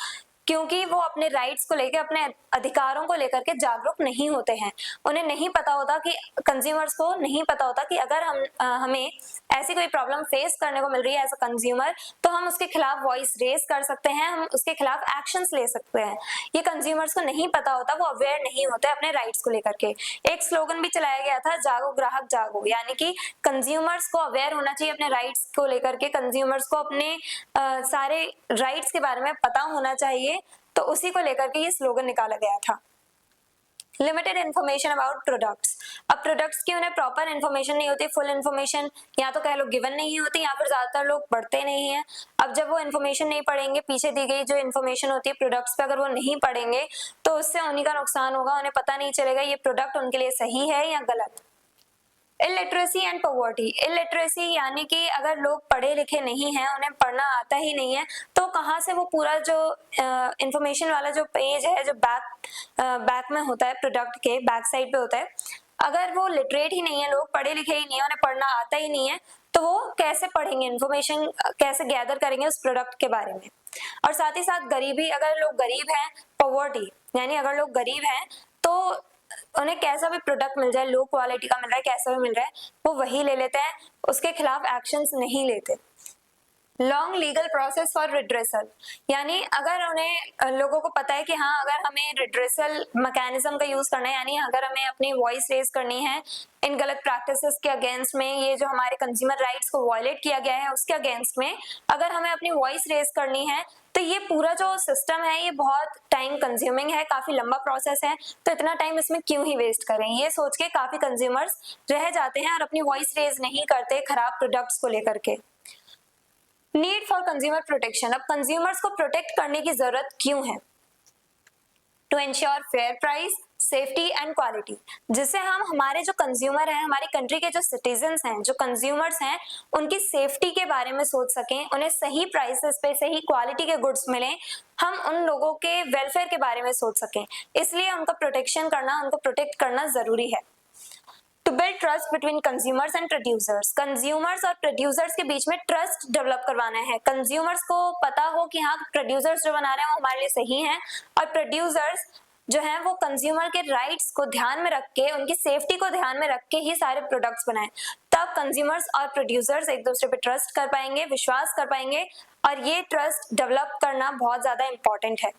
क्योंकि वो अपने राइट्स को लेकर, अपने अधिकारों को लेकर के जागरूक नहीं होते हैं। उन्हें नहीं पता होता कि, कंज्यूमर्स को नहीं पता होता कि अगर हमें ऐसी कोई प्रॉब्लम फेस करने को मिल रही है एज अ कंज्यूमर, तो हम उसके खिलाफ वॉइस रेज कर सकते हैं, हम उसके खिलाफ एक्शंस ले सकते हैं। ये कंज्यूमर्स को नहीं पता होता, वो अवेयर नहीं होते अपने राइट्स को लेकर के। एक स्लोगन भी चलाया गया था, जागो ग्राहक जागो, यानी कि कंज्यूमर्स को अवेयर होना चाहिए अपने राइट्स को लेकर के, कंज्यूमर्स को अपने सारे राइट्स के बारे में पता होना चाहिए। तो उसी को लेकर के ये स्लोगन निकाला गया था। Limited information about products. अब प्रोडक्ट्स की उन्हें प्रॉपर इन्फॉर्मेशन नहीं होती, फुल इन्फॉर्मेशन या तो कह लो गिवन नहीं होती, या फिर ज्यादातर लोग पढ़ते नहीं है। अब जब वो इन्फॉर्मेशन नहीं पढ़ेंगे, पीछे दी गई जो इन्फॉर्मेशन होती है प्रोडक्ट्स पे, अगर वो नहीं पढ़ेंगे तो उससे उन्हीं का नुकसान होगा, उन्हें पता नहीं चलेगा ये प्रोडक्ट उनके लिए सही है या गलत। Illiteracy and poverty. इलिटरेसी यानी कि अगर लोग पढ़े लिखे नहीं हैं, उन्हें पढ़ना आता ही नहीं है, तो कहाँ से वो पूरा जो इंफॉर्मेशन वाला जो पेज है, जो बैक में होता है, प्रोडक्ट के बैक साइड पे होता है, अगर वो लिटरेट ही नहीं है, लोग पढ़े लिखे ही नहीं है, उन्हें पढ़ना आता ही नहीं है, तो वो कैसे पढ़ेंगे, इन्फॉर्मेशन कैसे गैदर करेंगे उस प्रोडक्ट के बारे में। और साथ ही साथ गरीबी, अगर लोग गरीब हैं, पॉवर्टी यानी अगर लोग गरीब हैं तो उन्हें कैसा भी प्रोडक्ट मिल जाए, लो क्वालिटी का मिल रहा है, कैसा भी मिल रहा है, वो वही ले लेते हैं, उसके खिलाफ एक्शंस नहीं लेते। Long legal process for redressal, यानी अगर उन्हें, लोगों को पता है कि हाँ अगर हमें रिड्रेसल मैकेनिज्म का यूज करना है, यानी अगर हमें अपनी वॉइस रेज करनी है इन गलत प्रैक्टिसेस के अगेंस्ट में, ये जो हमारे कंज्यूमर राइट्स को वायलेट किया गया है उसके अगेंस्ट में अगर हमें अपनी वॉइस रेज करनी है, तो ये पूरा जो सिस्टम है ये बहुत टाइम कंज्यूमिंग है, काफी लंबा प्रोसेस है, तो इतना टाइम इसमें क्यों ही वेस्ट करें, ये सोच के काफी कंज्यूमर्स रह जाते हैं और अपनी वॉइस रेज नहीं करते खराब प्रोडक्ट्स को लेकर के। Need for consumer protection. अब कंज्यूमर्स को प्रोटेक्ट करने की जरूरत क्यों है? To ensure fair price, safety and quality, जिससे हम हमारे जो कंज्यूमर हैं, हमारी कंट्री के जो सिटीजन्स हैं, जो कंज्यूमर्स हैं, उनकी सेफ्टी के बारे में सोच सकें, उन्हें सही प्राइसेस पे सही क्वालिटी के गुड्स मिलें, हम उन लोगों के वेलफेयर के बारे में सोच सकें, इसलिए उनका प्रोटेक्शन करना, उनको प्रोटेक्ट करना जरूरी है। To build trust between consumers and producers, consumers और प्रोड्यूसर्स के बीच में ट्रस्ट डेवलप करवाना है। कंज्यूमर्स को पता हो कि हाँ प्रोड्यूसर्स जो बना रहे हैं वो हमारे लिए सही हैं, और प्रोड्यूसर्स जो है वो कंज्यूमर के राइट्स को ध्यान में रख के, उनकी सेफ्टी को ध्यान में रख के ही सारे प्रोडक्ट्स बनाएं, तब कंज्यूमर्स और प्रोड्यूसर्स एक दूसरे पे ट्रस्ट कर पाएंगे, विश्वास कर पाएंगे, और ये ट्रस्ट डेवलप करना बहुत ज्यादा इंपॉर्टेंट है।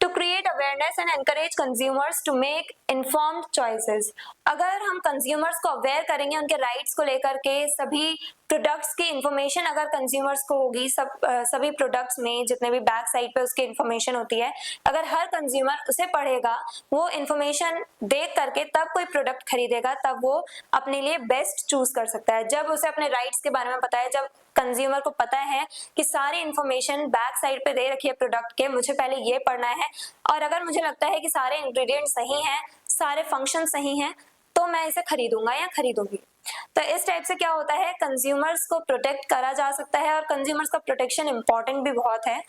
To create awareness and encourage consumers to make informed choices. अगर हम consumers को aware करेंगे उनके rights को लेकर के, सभी प्रोडक्ट्स की इंफॉर्मेशन अगर कंज्यूमर्स को होगी, सभी प्रोडक्ट्स में जितने भी बैक साइड पे उसकी इंफॉर्मेशन होती है, अगर हर कंज्यूमर उसे पढ़ेगा, वो इंफॉर्मेशन देख करके तब कोई प्रोडक्ट खरीदेगा, तब वो अपने लिए बेस्ट चूज कर सकता है। जब उसे अपने राइट्स के बारे में पता है, जब कंज्यूमर को पता है कि सारी इंफॉर्मेशन बैक साइड पे दे रखी है प्रोडक्ट के, मुझे पहले ये पढ़ना है, और अगर मुझे लगता है कि सारे इंग्रेडिएंट सही हैं, सारे फंक्शन सही हैं, तो मैं इसे खरीदूंगा या खरीदूंगी। तो इस टाइप से क्या होता है, कंज्यूमर्स को प्रोटेक्ट करा जा सकता है, और कंज्यूमर्स का प्रोटेक्शन इंपॉर्टेंट भी बहुत है।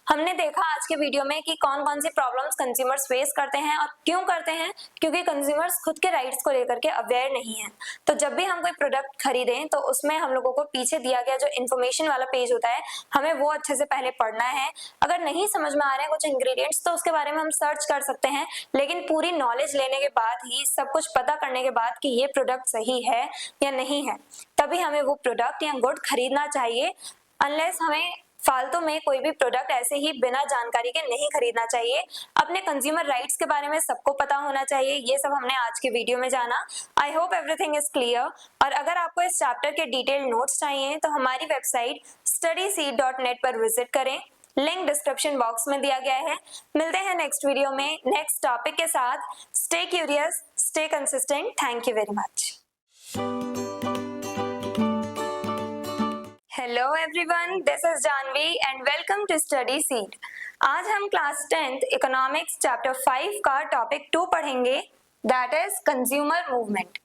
हमने देखा आज के वीडियो में कि कौन कौन सी प्रॉब्लम्स कंज्यूमर्स फेस करते हैं, और क्यों करते हैं, क्योंकि कंज्यूमर्स खुद के राइट्स को लेकर के अवेयर नहीं है। तो जब भी हम कोई प्रोडक्ट खरीदें तो उसमें हम लोगों को पीछे दिया गया जो इन्फॉर्मेशन वाला पेज होता है, हमें वो अच्छे से पहले पढ़ना है। अगर नहीं समझ में आ रहे हैं कुछ इंग्रेडिएंट्स, तो उसके बारे में हम सर्च कर सकते हैं, लेकिन पूरी नॉलेज लेने के बाद ही, सब कुछ पता करने के बाद कि ये प्रोडक्ट सही है या नहीं है, तभी हमें वो प्रोडक्ट या गुड खरीदना चाहिए। अनलेस हमें फालतू में कोई भी प्रोडक्ट ऐसे ही बिना जानकारी के नहीं खरीदना चाहिए। अपने कंज्यूमर राइट्स के बारे में सबको पता होना चाहिए। ये सब हमने आज के वीडियो में जाना। I hope everything is clear. और अगर आपको इस चैप्टर के डिटेल नोट्स चाहिए तो हमारी वेबसाइट studyseed.net पर विजिट करें। लिंक डिस्क्रिप्शन बॉक्स में दिया गया है। मिलते हैं नेक्स्ट वीडियो में नेक्स्ट टॉपिक के साथ। Stay curious, stay consistent. Thank you very much. Hello everyone, this is Janvi and welcome to Study Seed. आज हम क्लास 10th इकोनॉमिक्स चैप्टर 5 का टॉपिक 2 पढ़ेंगे, that is consumer movement.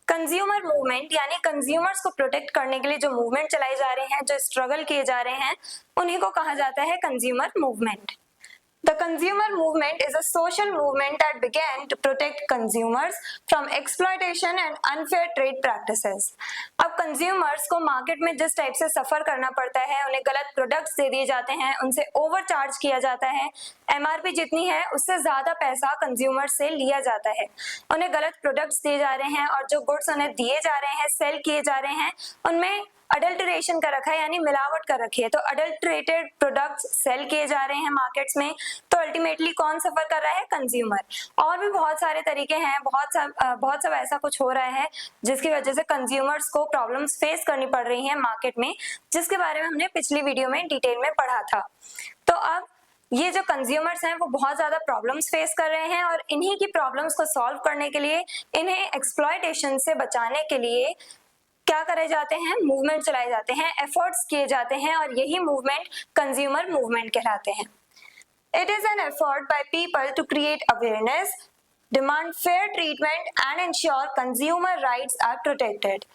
Consumer movement यानी कंज्यूमर्स को प्रोटेक्ट करने के लिए जो मूवमेंट चलाए जा रहे हैं, जो स्ट्रगल किए जा रहे हैं, उन्हीं को कहा जाता है consumer movement. The consumer movement is a social movement that began to protect consumers from exploitation and unfair trade practices. अब consumers को मार्केट में जिस टाइप से सफर करना पड़ता है, उन्हें गलत प्रोडक्ट्स दे दिए जाते हैं, उनसे ओवरचार्ज किया जाता है, MRP जितनी है उससे ज्यादा पैसा कंज्यूमर से लिया जाता है, उन्हें गलत प्रोडक्ट्स दिए जा रहे हैं और जो गुड्स उन्हें दिए जा रहे हैं, सेल किए जा रहे हैं, उनमें अडल्टरेशन कर रखा है यानी मिलावट कर रखी है। तो अडल्टरेटेड प्रोडक्ट्स सेल किए जा रहे हैं मार्केट्स में, तो अल्टीमेटली कौन सफर कर रहा है? कंज्यूमर। और भी बहुत सारे तरीके हैं, बहुत सब ऐसा कुछ हो रहा है जिसकी वजह से कंज्यूमर्स को प्रॉब्लम्स फेस करनी पड़ रही हैं मार्केट में, जिसके बारे में हमने पिछली वीडियो में डिटेल में पढ़ा था। तो अब ये जो कंज्यूमर्स हैं वो बहुत ज्यादा प्रॉब्लम्स फेस कर रहे हैं और इन्हीं की प्रॉब्लम्स को सॉल्व करने के लिए, इन्हें एक्सप्लॉयटेशन से बचाने के लिए क्या करे जाते हैं? मूवमेंट चलाए जाते हैं, एफर्ट्स किए जाते हैं और यही मूवमेंट कंज्यूमर मूवमेंट कहलाते हैं। It is an effort by people to create awareness, demand fair treatment and ensure consumer rights are protected.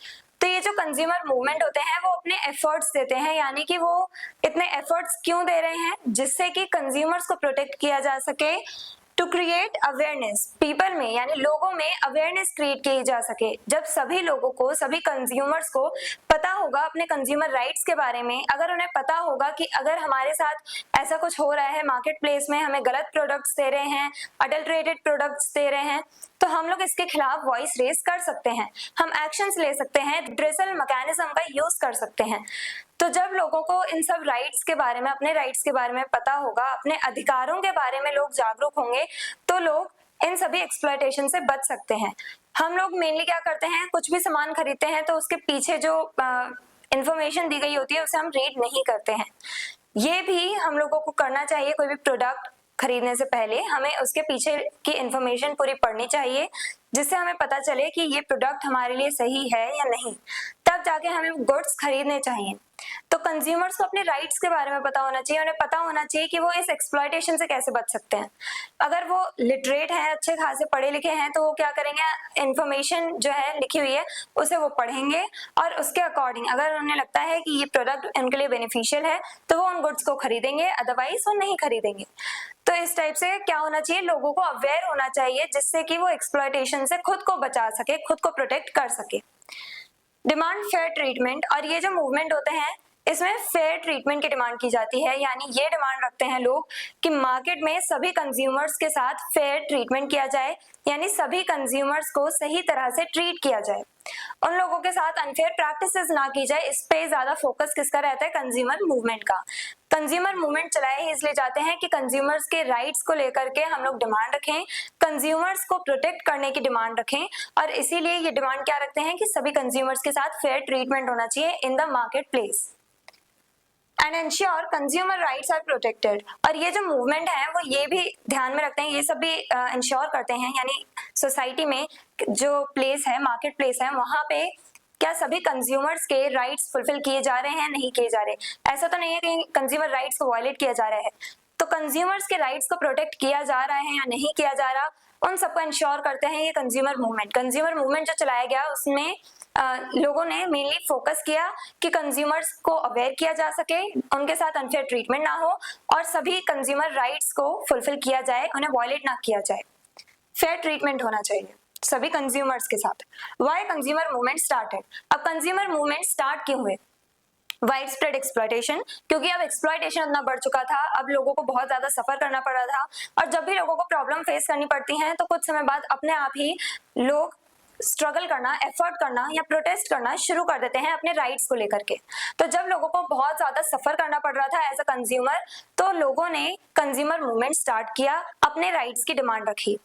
तो ये जो कंज्यूमर मूवमेंट होते हैं वो अपने एफर्ट्स देते हैं, यानी कि वो इतने एफर्ट्स क्यों दे रहे हैं? जिससे कि कंज्यूमर्स को प्रोटेक्ट किया जा सके, टू क्रिएट अवेयरनेस, पीपल में यानी लोगों में अवेयरनेस क्रिएट की जा सके। जब सभी लोगों को, सभी कंज्यूमर्स को पता होगा अपने कंज्यूमर राइट्स के बारे में, अगर उन्हें पता होगा कि अगर हमारे साथ ऐसा कुछ हो रहा है मार्केट प्लेस में, हमें गलत प्रोडक्ट्स दे रहे हैं, अडल्टरेटेड प्रोडक्ट्स दे रहे हैं, तो हम लोग इसके खिलाफ वॉइस रेज कर सकते हैं, हम एक्शंस ले सकते हैं, रिड्रेसल मैकेनिज्म का यूज कर सकते हैं। तो जब लोगों को इन सब राइट्स के बारे में, अपने राइट्स के बारे में पता होगा, अपने अधिकारों के बारे में लोग जागरूक होंगे, तो लोग इन सभी एक्सप्लॉयटेशन से बच सकते हैं। हम लोग मेनली क्या करते हैं, कुछ भी सामान खरीदते हैं तो उसके पीछे जो इंफॉर्मेशन दी गई होती है उसे हम रीड नहीं करते हैं। ये भी हम लोगों को करना चाहिए। कोई भी प्रोडक्ट खरीदने से पहले हमें उसके पीछे की इंफॉर्मेशन पूरी पढ़नी चाहिए, जिससे हमें पता चले कि ये प्रोडक्ट हमारे लिए सही है या नहीं, तब जाके हमें गुड्स खरीदने चाहिए। तो कंज्यूमर्स को अपने राइट्स के बारे में पता होना चाहिए, उन्हें पता होना चाहिए कि वो इस एक्सप्लॉयटेशन से कैसे बच सकते हैं। अगर वो लिटरेट हैं, अच्छे खासे पढ़े लिखे हैं, तो वो क्या करेंगे, इंफॉर्मेशन जो है लिखी हुई है उसे वो पढ़ेंगे और उसके अकॉर्डिंग अगर उन्हें लगता है कि ये प्रोडक्ट उनके लिए बेनिफिशियल है तो वो उन गुड्स को खरीदेंगे, अदरवाइज वो नहीं खरीदेंगे। तो इस टाइप से क्या होना चाहिए, लोगों को अवेयर होना चाहिए, जिससे कि वो एक्सप्लॉयटेशन से खुद को बचा सके, खुद को प्रोटेक्ट कर सके। डिमांड फेयर ट्रीटमेंट, और ये जो मूवमेंट होते हैं इसमें फेयर ट्रीटमेंट की डिमांड की जाती है, यानी ये डिमांड रखते हैं लोग कि मार्केट में सभी कंज्यूमर्स के साथ फेयर ट्रीटमेंट किया जाए, यानी सभी कंज्यूमर्स को सही तरह से ट्रीट किया जाए, उन लोगों के साथ अनफेयर प्रैक्टिसेस ना की जाए। इस पे ज्यादा फोकस किसका रहता है? कंज्यूमर मूवमेंट का। कंज्यूमर मूवमेंट चलाए ही इसलिए जाते हैं कि कंज्यूमर्स के राइट्स को लेकर के हम लोग डिमांड रखें, कंज्यूमर्स को प्रोटेक्ट करने की डिमांड रखें, और इसीलिए ये डिमांड क्या रखते हैं कि सभी कंज्यूमर्स के साथ फेयर ट्रीटमेंट होना चाहिए in the marketplace and ensure consumer rights are protected. और ये जो मूवमेंट है वो ये भी ध्यान में रखते हैं, ये सब भी इंश्योर करते हैं, यानी सोसाइटी में जो प्लेस है, मार्केट प्लेस है, वहां पे क्या सभी कंज्यूमर्स के राइट्स फुलफिल किए जा रहे हैं, नहीं किए जा रहे। ऐसा तो नहीं है कि कंज्यूमर राइट्स को वायलेट किया जा रहा है। तो कंज्यूमर्स के राइट्स को प्रोटेक्ट किया जा रहा है या नहीं किया जा रहा, उन सबको इंश्योर करते हैं ये कंज्यूमर मूवमेंट। कंज्यूमर मूवमेंट जो चलाया गया उसमें लोगों ने मेनली फोकस किया कि कंज्यूमर्स को अवेयर किया जा सके, उनके साथ अनफेयर ट्रीटमेंट ना हो और सभी कंज्यूमर राइट्स को फुलफिल किया जाए, उन्हें वायलेट ना किया जाए, फेयर ट्रीटमेंट होना चाहिए सभी कंज्यूमर्स के साथ। Why consumer movement started? अब कंज्यूमर मूवमेंट स्टार्ट क्यों हुए? वाइड स्प्रेड एक्सप्लॉयटेशन, क्योंकि अब एक्सप्लॉयटेशन उतना बढ़ चुका था, अब लोगों को बहुत ज्यादा सफर करना पड़ रहा था, और जब भी लोगों को प्रॉब्लम फेस करनी पड़ती है तो कुछ समय बाद अपने आप ही लोग स्ट्रगल करना, एफर्ट करना या प्रोटेस्ट करना शुरू कर देते हैं अपने राइट्स को लेकर के। तो जब लोगों को बहुत ज्यादा सफर करना पड़ रहा था एज अ कंज्यूमर, तो लोगों ने कंज्यूमर मूवमेंट स्टार्ट किया, अपने राइट्स की डिमांड रखी।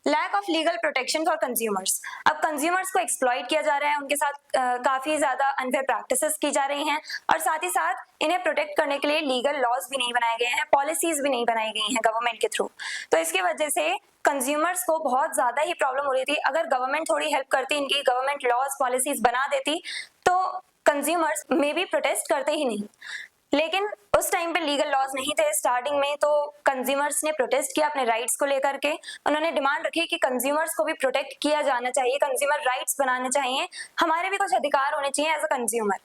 Lack of legal protection for consumers, अब कंज्यूमर्स को एक्सप्लॉइट किया जा रहा है, उनके साथ काफी ज्यादा अनफेयर प्रैक्टिसेस की जा रही हैं, और साथ ही साथ इन्हें प्रोटेक्ट करने के लिए लीगल लॉज भी नहीं बनाए गए हैं, पॉलिसीज भी नहीं बनाई गई हैं गवर्नमेंट के थ्रू। तो इसकी वजह से कंज्यूमर्स को बहुत ज्यादा ही प्रॉब्लम हो रही थी। अगर गवर्नमेंट थोड़ी हेल्प करती, इनकी गवर्नमेंट लॉज पॉलिसीज बना देती, तो कंज्यूमर्स मे बी प्रोटेस्ट करते ही नहीं। लेकिन उस टाइम पे लीगल लॉज नहीं थे स्टार्टिंग में, तो कंज्यूमर्स ने प्रोटेस्ट किया अपने राइट्स को लेकर के। उन्होंने डिमांड रखी कि कंज्यूमर्स को भी प्रोटेक्ट किया जाना चाहिए, कंज्यूमर राइट्स बनाने चाहिए, हमारे भी कुछ अधिकार होने चाहिए as a consumer.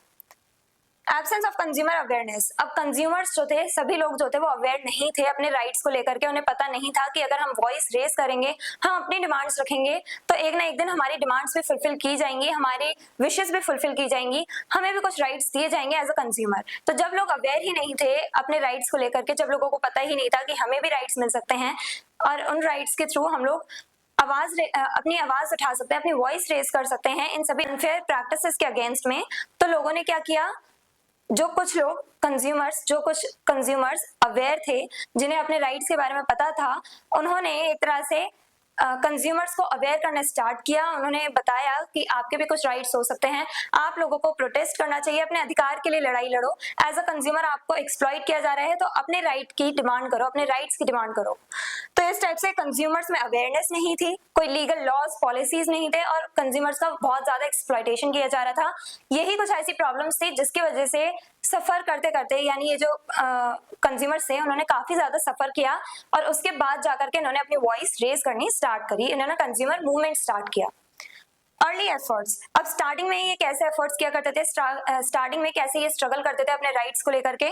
Absence of consumer awareness, अब कंज्यूमर्स जो थे, सभी लोग जो थे वो अवेयर नहीं थे अपने राइट्स को लेकर के। उन्हें पता नहीं था कि अगर हम वॉइस रेज करेंगे, हम अपनी डिमांड्स रखेंगे, तो एक ना एक दिन हमारी डिमांड्स भी फुलफिल की जाएंगी, हमारी विशेस भी फुलफिल की जाएंगी, हमें भी कुछ राइट्स दिए जाएंगे एज अ कंज्यूमर। तो जब लोग अवेयर ही नहीं थे अपने राइट्स को लेकर के, जब लोगों को पता ही नहीं था कि हमें भी राइट्स मिल सकते हैं और उन राइट्स के थ्रू हम लोग अपनी आवाज उठा सकते हैं, अपनी वॉइस रेज कर सकते हैं इन सभी अनफेयर प्रैक्टिसेस के अगेंस्ट में, तो लोगों ने क्या किया, जो कुछ कंज्यूमर्स अवेयर थे, जिन्हें अपने राइट्स के बारे में पता था, उन्होंने एक तरह से कंज्यूमर्स को अवेयर करना स्टार्ट किया। उन्होंने बताया कि आपके भी कुछ राइट्स हो सकते हैं, आप लोगों को प्रोटेस्ट करना चाहिए, अपने अधिकार के लिए लड़ाई लड़ो। एज अ कंज्यूमर आपको एक्सप्लॉइट किया जा रहा है, तो अपने राइट की डिमांड करो, अपने राइट्स की डिमांड करो। तो इस टाइप से कंज्यूमर्स में अवेयरनेस नहीं थी, कोई लीगल लॉज पॉलिसीज नहीं थे, और कंज्यूमर्स का बहुत ज्यादा एक्सप्लॉइटेशन किया जा रहा था। यही कुछ ऐसी प्रॉब्लम्स थी जिसकी वजह से सफर करते करते, यानी ये जो कंज्यूमर्स थे, उन्होंने काफी ज्यादा सफर किया, और उसके बाद जाकर के इन्होंने अपनी वॉइस रेज करनी स्टार्ट करी, इन्होंने कंज्यूमर मूवमेंट स्टार्ट किया। अर्ली एफर्ट्स, अब स्टार्टिंग में ये कैसे एफर्ट्स किया करते थे, स्टार्टिंग में कैसे ये स्ट्रगल करते थे अपने राइट्स को लेकर के।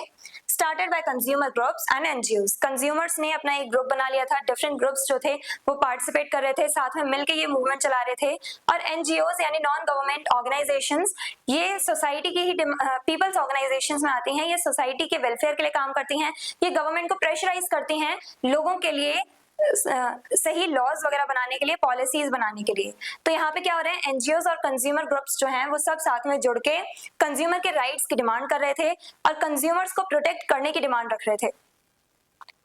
Started by consumer groups and NGOs, consumers ने अपना एक ग्रुप बना लिया था, डिफरेंट ग्रुप्स जो थे वो पार्टिसिपेट कर रहे थे, साथ में मिलकर ये मूवमेंट चला रहे थे। और एनजीओज यानी नॉन गवर्नमेंट ऑर्गेनाइजेशंस, ये सोसाइटी की ही पीपल्स ऑर्गेनाइजेशंस में आती हैं, ये सोसाइटी के वेलफेयर के लिए काम करती हैं, ये गवर्नमेंट को प्रेशराइज करती हैं लोगों के लिए सही लॉज वगैरह बनाने के लिए, पॉलिसीज बनाने के लिए। तो यहाँ पे क्या हो रहा है, एनजीओज और कंज्यूमर ग्रुप्स जो हैं वो सब साथ में जुड़ के कंज्यूमर के राइट्स की डिमांड कर रहे थे और कंज्यूमर्स को प्रोटेक्ट करने की डिमांड रख रहे थे।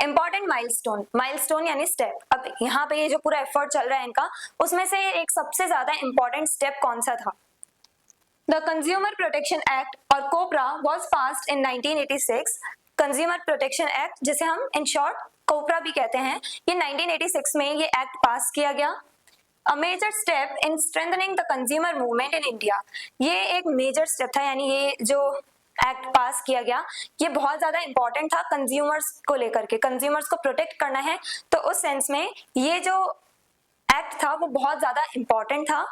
इंपॉर्टेंट माइलस्टोन यानी स्टेप, अब यहाँ पे ये जो पूरा एफर्ट चल रहा है इनका, उसमें से एक सबसे ज्यादा इंपॉर्टेंट स्टेप कौन सा था? द कंज्यूमर प्रोटेक्शन एक्ट और COPRA was passed in 1986। Consumer protection act, जिसे हम इन शॉर्ट कोपरा भी कहते हैं, ये 1986 में ये एक्ट पास किया गया। A major step in strengthening the consumer movement in India, ये एक मेजर स्टेप था, यानी ये जो एक्ट पास किया गया ये बहुत ज्यादा इंपॉर्टेंट था कंज्यूमर्स को लेकर के, कंज्यूमर्स को प्रोटेक्ट करना है, तो उस सेंस में ये जो एक्ट था वो बहुत ज्यादा इंपॉर्टेंट था।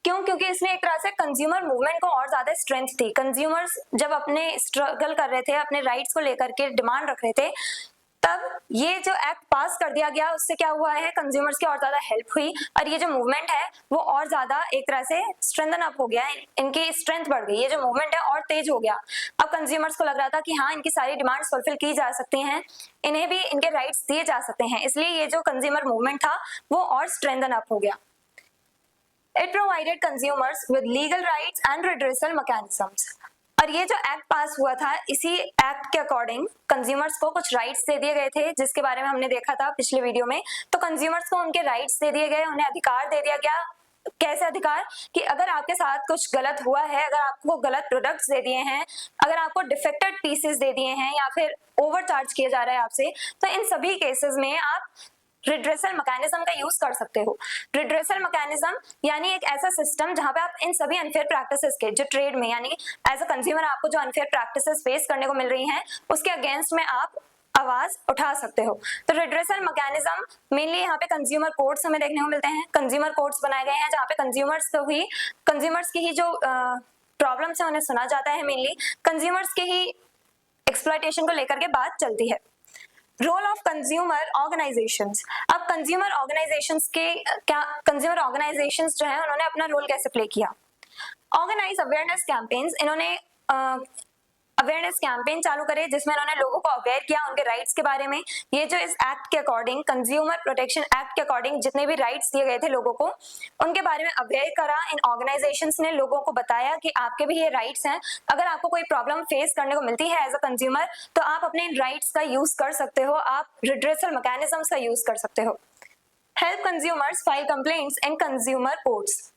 क्यों? क्योंकि इसने एक तरह से कंज्यूमर मूवमेंट को और ज्यादा स्ट्रेंथ दी। कंज्यूमर्स जब अपने स्ट्रगल कर रहे थे, अपने राइट्स को लेकर के डिमांड रख रहे थे, तब ये जो एक्ट पास कर दिया गया, उससे क्या हुआ है, कंज्यूमर्स की और ज्यादा हेल्प हुई और ये जो मूवमेंट है वो और ज्यादा एक तरह से स्ट्रेंथन अप हो गया, इनकी स्ट्रेंथ बढ़ गई, ये जो मूवमेंट है और तेज हो गया। अब कंज्यूमर्स को लग रहा था कि हाँ, इनकी सारी डिमांड्स फुलफिल की जा सकती हैं, इन्हें भी इनके राइट्स दिए जा सकते हैं, इसलिए ये जो कंज्यूमर मूवमेंट था वो और स्ट्रेंथन अप हो गया। It provided consumers with legal rights and redressal mechanisms. और ये जो एक्ट पास हुआ था, इसी एक्ट के अकॉर्डिंग कंज्यूमर्स को कुछ राइट्स दे दिए गए थे, जिसके बारे में हमने देखा था पिछले वीडियो में। तो कंज्यूमर्स को उनके राइट्स दे दिए गए, उन्हें अधिकार दे दिया गया। कैसे अधिकार? कि अगर आपके साथ कुछ गलत हुआ है, अगर आपको गलत प्रोडक्ट्स दे दिए हैं, अगर आपको डिफेक्टेड पीसेस दे दिए हैं या फिर ओवरचार्ज किया जा रहा है आपसे, तो इन सभी केसेस में आप रिड्रेसल मैकेनिज्म का यूज कर सकते हो। रिड्रेसल मैकेनिज्म यानी एक ऐसा सिस्टम जहां पे आप इन सभी अनफेयर प्रैक्टिसेस के, जो ट्रेड में यानी एज अ कंज्यूमर आपको जो अनफेयर प्रैक्टिसेस फेस करने को मिल रही हैं, उसके अगेंस्ट में आप आवाज उठा सकते हो। तो रिड्रेसल मैकेनिज्म मेनली यहाँ पे कंज्यूमर कोर्ट्स हमें देखने को मिलते हैं। कंज्यूमर कोर्ट्स बनाए गए हैं जहाँ पे कंज्यूमर्स की ही जो प्रॉब्लम्स है उन्हें सुना जाता है। मेनली कंज्यूमर्स के ही एक्सप्लॉयटेशन को लेकर के बात चलती है। रोल ऑफ कंज्यूमर ऑर्गेनाइजेशंस, अब कंज्यूमर ऑर्गेनाइजेशंस जो है उन्होंने अपना रोल कैसे प्ले किया? ऑर्गेनाइज अवेयरनेस कैंपेन्स, इन्होंने अवेयरनेस कैंपेन चालू करे जिसमें उन्होंने लोगों को अवेयर किया उनके राइट्स के बारे में। ये जो इस एक्ट के अकॉर्डिंग, कंज्यूमर प्रोटेक्शन एक्ट के अकॉर्डिंग जितने भी राइट्स दिए गए थे लोगों को, उनके बारे में अवेयर करा। इन ऑर्गेनाइजेशंस ने लोगों को बताया कि आपके भी ये राइट्स हैं, अगर आपको कोई प्रॉब्लम फेस करने को मिलती है एज अ कंज्यूमर तो आप अपने इन राइट्स का यूज कर सकते हो, आप रिड्रेसल मैकेनिज्म्स का यूज कर सकते हो। हेल्प कंज्यूमर्स फाइल कंप्लेंट्स इन कंज्यूमर कोर्ट्स,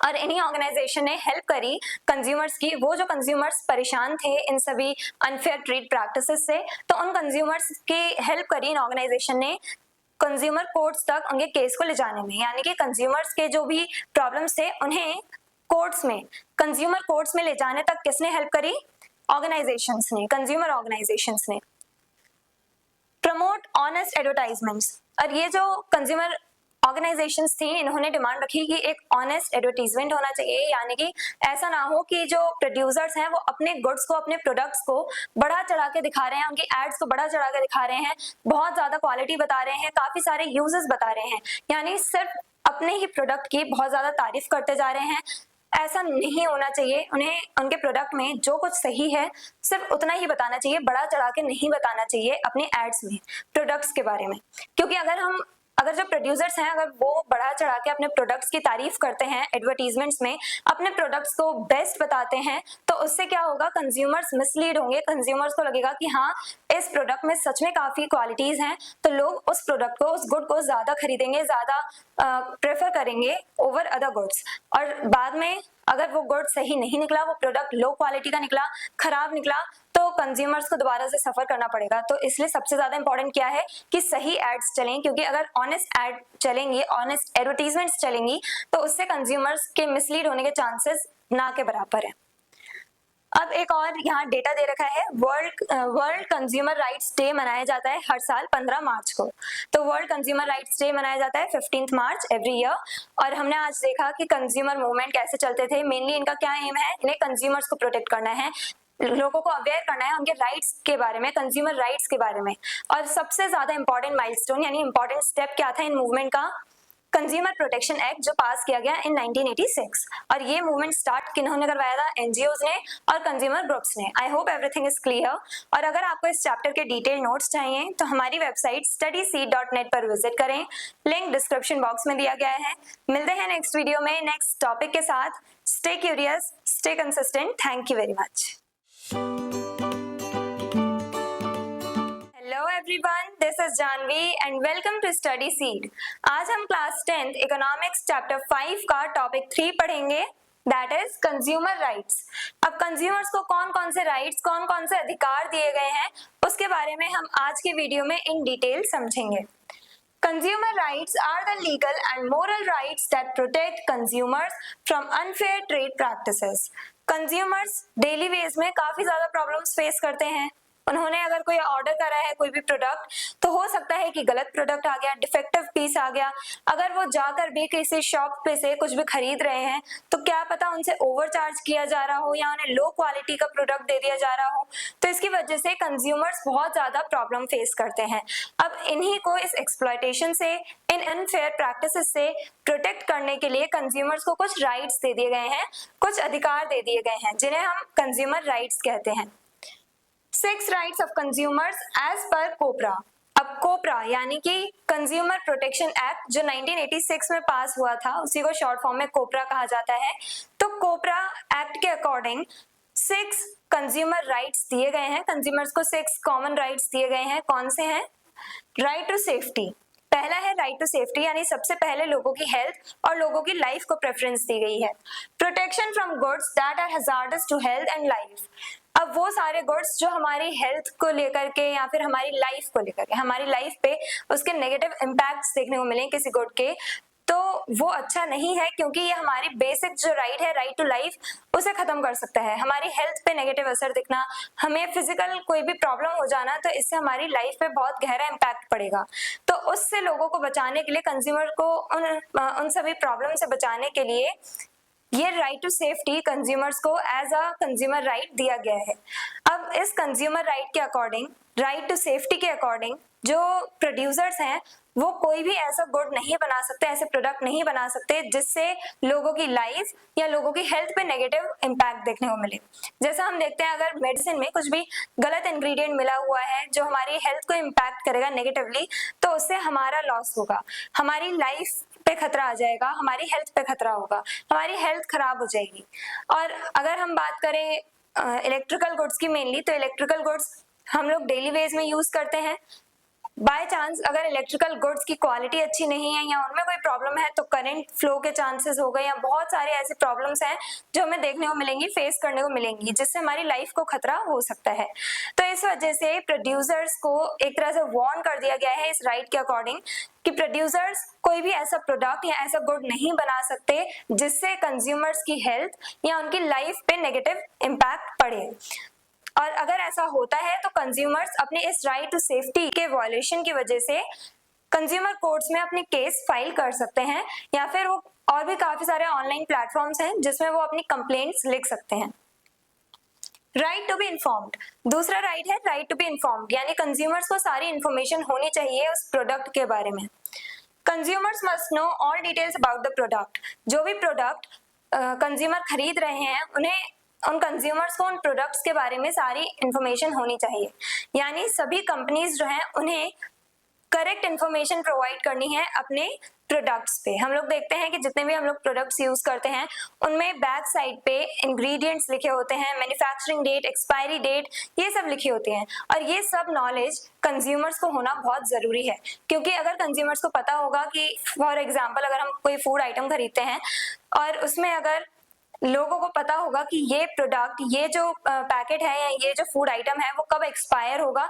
और इन्हीं ऑर्गेनाइजेशन ने हेल्प करी कंज्यूमर्स की। वो जो कंज्यूमर्स परेशान थे इन सभी अनफेयर ट्रेड प्रैक्टिसेस से, तो उन कंज्यूमर्स की हेल्प करी इन ऑर्गेनाइजेशन ने कंज्यूमर कोर्ट्स तक उनके केस को ले जाने में। यानी कि कंज्यूमर्स के जो भी प्रॉब्लम्स थे उन्हें कोर्ट्स में, कंज्यूमर कोर्ट्स में ले जाने तक किसने हेल्प करी? ऑर्गेनाइजेशंस ने, कंज्यूमर ऑर्गेनाइजेशंस ने। प्रमोट ऑनेस्ट एडवर्टाइजमेंट्स, और ये जो कंज्यूमर ऑर्गेनाइजेशंस थी इन्होंने डिमांड रखी कि एक ऑनेस्ट एडवर्टीजमेंट होना चाहिए, यानी कि ऐसा ना हो कि जो प्रोड्यूसर्स हैं वो अपने गुड्स को, अपने प्रोडक्ट्स को बढ़ा चढ़ा के दिखा रहे हैं, उनकी एड्स को बढ़ा चढ़ा के दिखा रहे हैं, बहुत ज्यादा क्वालिटी बता रहे हैं, काफी सारे यूजेस बता रहे हैं, यानी सिर्फ अपने ही प्रोडक्ट की बहुत ज्यादा तारीफ करते जा रहे हैं। ऐसा नहीं होना चाहिए। उन्हें उनके प्रोडक्ट में जो कुछ सही है सिर्फ उतना ही बताना चाहिए, बढ़ा चढ़ा के नहीं बताना चाहिए अपने एड्स में प्रोडक्ट्स के बारे में। क्योंकि अगर जो प्रोड्यूसर्स हैं अगर वो बढ़ा चढ़ा के अपने प्रोडक्ट्स की तारीफ करते हैं एडवर्टीजमेंट्स में, अपने प्रोडक्ट्स को बेस्ट बताते हैं, तो उससे क्या होगा? कंज्यूमर्स मिसलीड होंगे, कंज्यूमर्स को लगेगा कि हाँ इस प्रोडक्ट में सच में काफी क्वालिटीज हैं, तो लोग उस प्रोडक्ट को, उस गुड को ज्यादा खरीदेंगे, ज्यादा प्रेफर करेंगे ओवर अदर गुड्स। और बाद में अगर वो गुड सही नहीं निकला, वो प्रोडक्ट लो क्वालिटी का निकला, खराब निकला, तो कंज्यूमर्स को दोबारा से सफर करना पड़ेगा। तो इसलिए सबसे ज्यादा इंपॉर्टेंट क्या है कि सही एड्स चलें, क्योंकि अगर ऑनेस्ट एड चलेंगी, ऑनेस्ट एडवर्टीजमेंट्स चलेंगी, तो उससे कंज्यूमर्स के मिसलीड होने के चांसेस ना के बराबर है। अब एक और यहाँ डेटा दे रखा है, वर्ल्ड कंज्यूमर राइट्स डे मनाया जाता है हर साल 15 मार्च को। तो वर्ल्ड कंज्यूमर राइट्स डे मनाया जाता है 15 मार्च एवरी ईयर। और हमने आज देखा कि कंज्यूमर मूवमेंट कैसे चलते थे। मेनली इनका क्या एम है? इन्हें कंज्यूमर्स को प्रोटेक्ट करना है, लोगों को अवेयर करना है उनके राइट्स के बारे में, कंज्यूमर राइट्स के बारे में। और सबसे ज्यादा इंपॉर्टेंट माइलस्टोन यानी इंपॉर्टेंट स्टेप क्या था इन मूवमेंट का? कंज्यूमर प्रोटेक्शन एक्ट जो पास किया गया इन 1986। और ये मूवमेंट स्टार्ट किन्होंने करवाया था? एनजीओज ने और कंज्यूमर ग्रुप्स ने। I hope everything is clear. और अगर आपको इस चैप्टर के डिटेल नोट्स चाहिए तो हमारी वेबसाइट studyseed.net पर विजिट करें, लिंक डिस्क्रिप्शन बॉक्स में दिया गया है। मिलते हैं नेक्स्ट वीडियो में नेक्स्ट टॉपिक के साथ। Stay curious, stay consistent. Thank you very much. Hello everyone, this is Janvi and welcome to Study Seed. आज हम क्लास 10th इकोनॉमिक्स चैप्टर 5 का टॉपिक 3 पढ़ेंगे, दैट इज कंज्यूमर राइट्स। अब कंज्यूमर्स को कौन कौन से राइट्स, कौन कौन से अधिकार दिए गए हैं, उसके बारे में हम आज के वीडियो में इन डिटेल समझेंगे। Consumer rights are the legal and moral rights that protect consumers from unfair trade practices. Consumers daily ways में काफी ज्यादा प्रॉब्लम्स फेस करते हैं। उन्होंने अगर कोई ऑर्डर करा है कोई भी प्रोडक्ट, तो हो सकता है कि गलत प्रोडक्ट आ गया, डिफेक्टिव पीस आ गया। अगर वो जाकर भी किसी शॉप पे से कुछ भी खरीद रहे हैं तो क्या पता उनसे ओवरचार्ज किया जा रहा हो या उन्हें लो क्वालिटी का प्रोडक्ट दे दिया जा रहा हो। तो इसकी वजह से कंज्यूमर्स बहुत ज्यादा प्रॉब्लम फेस करते हैं। अब इन्हीं को इस एक्सप्लॉयटेशन से, इन अनफेयर प्रैक्टिसेस से प्रोटेक्ट करने के लिए कंज्यूमर्स को कुछ राइट्स दे दिए गए हैं, कुछ अधिकार दे दिए गए हैं, जिन्हें हम कंज्यूमर राइट्स कहते हैं। 6 rights of consumers as per कोपरा। अब कोपरा यानी कि कंज्यूमर प्रोटेक्शन एक्ट जो 1986 में पास हुआ था, उसी को शॉर्ट फॉर्म में कोपरा कहा जाता है। तो कोपरा एक्ट के अकॉर्डिंग 6 कंज्यूमर राइट्स दिए गए हैं, कंज्यूमर्स को 6 कॉमन राइट्स दिए गए हैं। कौन से हैं? राइट टू सेफ्टी, पहला है राइट टू सेफ्टी, यानी सबसे पहले लोगों की हेल्थ और लोगों की लाइफ को प्रेफरेंस दी गई है। Protection from goods that are hazardous to health and life. अब वो सारे गुड्स जो हमारी हेल्थ को लेकर के या फिर हमारी लाइफ को लेकर के, हमारी लाइफ पे उसके नेगेटिव इम्पैक्ट्स देखने को मिले किसी गुड के, तो वो अच्छा नहीं है, क्योंकि ये हमारी बेसिक जो राइट है, राइट टू लाइफ, उसे खत्म कर सकता है। हमारी हेल्थ पे नेगेटिव असर दिखना, हमें फिजिकल कोई भी प्रॉब्लम हो जाना, तो इससे हमारी लाइफ पे बहुत गहरा इम्पैक्ट पड़ेगा। तो उससे लोगों को बचाने के लिए, कंज्यूमर को उन सभी प्रॉब्लम से बचाने के लिए ये राइट टू सेफ्टी कंज्यूमर्स को एज अ कंज्यूमर राइट दिया गया है। अब इस कंज्यूमर राइट के अकॉर्डिंग, राइट टू सेफ्टी के अकॉर्डिंग, जो प्रोड्यूसर्स हैं वो कोई भी ऐसा गुड नहीं बना सकते, ऐसे प्रोडक्ट नहीं बना सकते जिससे लोगों की लाइफ या लोगों की हेल्थ पे नेगेटिव इम्पैक्ट देखने को मिले। जैसा हम देखते हैं, अगर मेडिसिन में कुछ भी गलत इंग्रेडिएंट मिला हुआ है जो हमारी हेल्थ को इम्पैक्ट करेगा नेगेटिवली, तो उससे हमारा लॉस होगा, हमारी लाइफ पे खतरा आ जाएगा, हमारी हेल्थ पे खतरा होगा, हमारी हेल्थ खराब हो जाएगी। और अगर हम बात करें इलेक्ट्रिकल गुड्स की मेनली, तो इलेक्ट्रिकल गुड्स हम लोग डेली वेज में यूज करते हैं। बाय चांस अगर इलेक्ट्रिकल गुड्स की क्वालिटी अच्छी नहीं है या उनमें कोई प्रॉब्लम है तो करंट फ्लो के चांसेस हो गए, या बहुत सारे ऐसे प्रॉब्लम्स हैं जो हमें देखने को मिलेंगी, फेस करने को मिलेंगी, जिससे हमारी लाइफ को खतरा हो सकता है। तो इस वजह से प्रोड्यूसर्स को एक तरह से वार्न कर दिया गया है इस राइट के अकॉर्डिंग कि प्रोड्यूसर्स कोई भी ऐसा प्रोडक्ट या ऐसा गुड नहीं बना सकते जिससे कंज्यूमर्स की हेल्थ या उनकी लाइफ पे नेगेटिव इम्पैक्ट पड़े। और अगर ऐसा होता है तो कंज्यूमर्स अपने इस राइट टू सेफ्टी के वायलेशन की वजह से कंज्यूमर कोर्ट्स में अपने केस फाइल कर सकते हैं, या फिर वो और भी काफी सारे ऑनलाइन प्लेटफॉर्म्स हैं जिसमें वो अपनी कंप्लेंट्स लिख सकते हैं। राइट टू बी इन्फॉर्म्ड, दूसरा राइट है राइट टू बी इन्फॉर्म्ड, यानी कंज्यूमर्स को सारी इंफॉर्मेशन होनी चाहिए उस प्रोडक्ट के बारे में। Consumers must know all details about the product, जो भी प्रोडक्ट कंज्यूमर खरीद रहे हैं उन कंज्यूमर्स को उन प्रोडक्ट्स के बारे में सारी इंफॉर्मेशन होनी चाहिए। यानी सभी कंपनीज जो हैं उन्हें करेक्ट इंफॉर्मेशन प्रोवाइड करनी है अपने प्रोडक्ट्स पे। हम लोग देखते हैं कि जितने भी हम लोग प्रोडक्ट्स यूज करते हैं उनमें बैक साइड पे इंग्रेडिएंट्स लिखे होते हैं, मैन्युफैक्चरिंग डेट, एक्सपायरी डेट, ये सब लिखी होती हैं। और ये सब नॉलेज कंज्यूमर्स को होना बहुत जरूरी है, क्योंकि अगर कंज्यूमर्स को पता होगा कि फॉर एग्जाम्पल अगर हम कोई फूड आइटम खरीदते हैं और उसमें अगर लोगों को पता होगा कि ये प्रोडक्ट, ये जो पैकेट है या ये जो फूड आइटम है वो कब एक्सपायर होगा,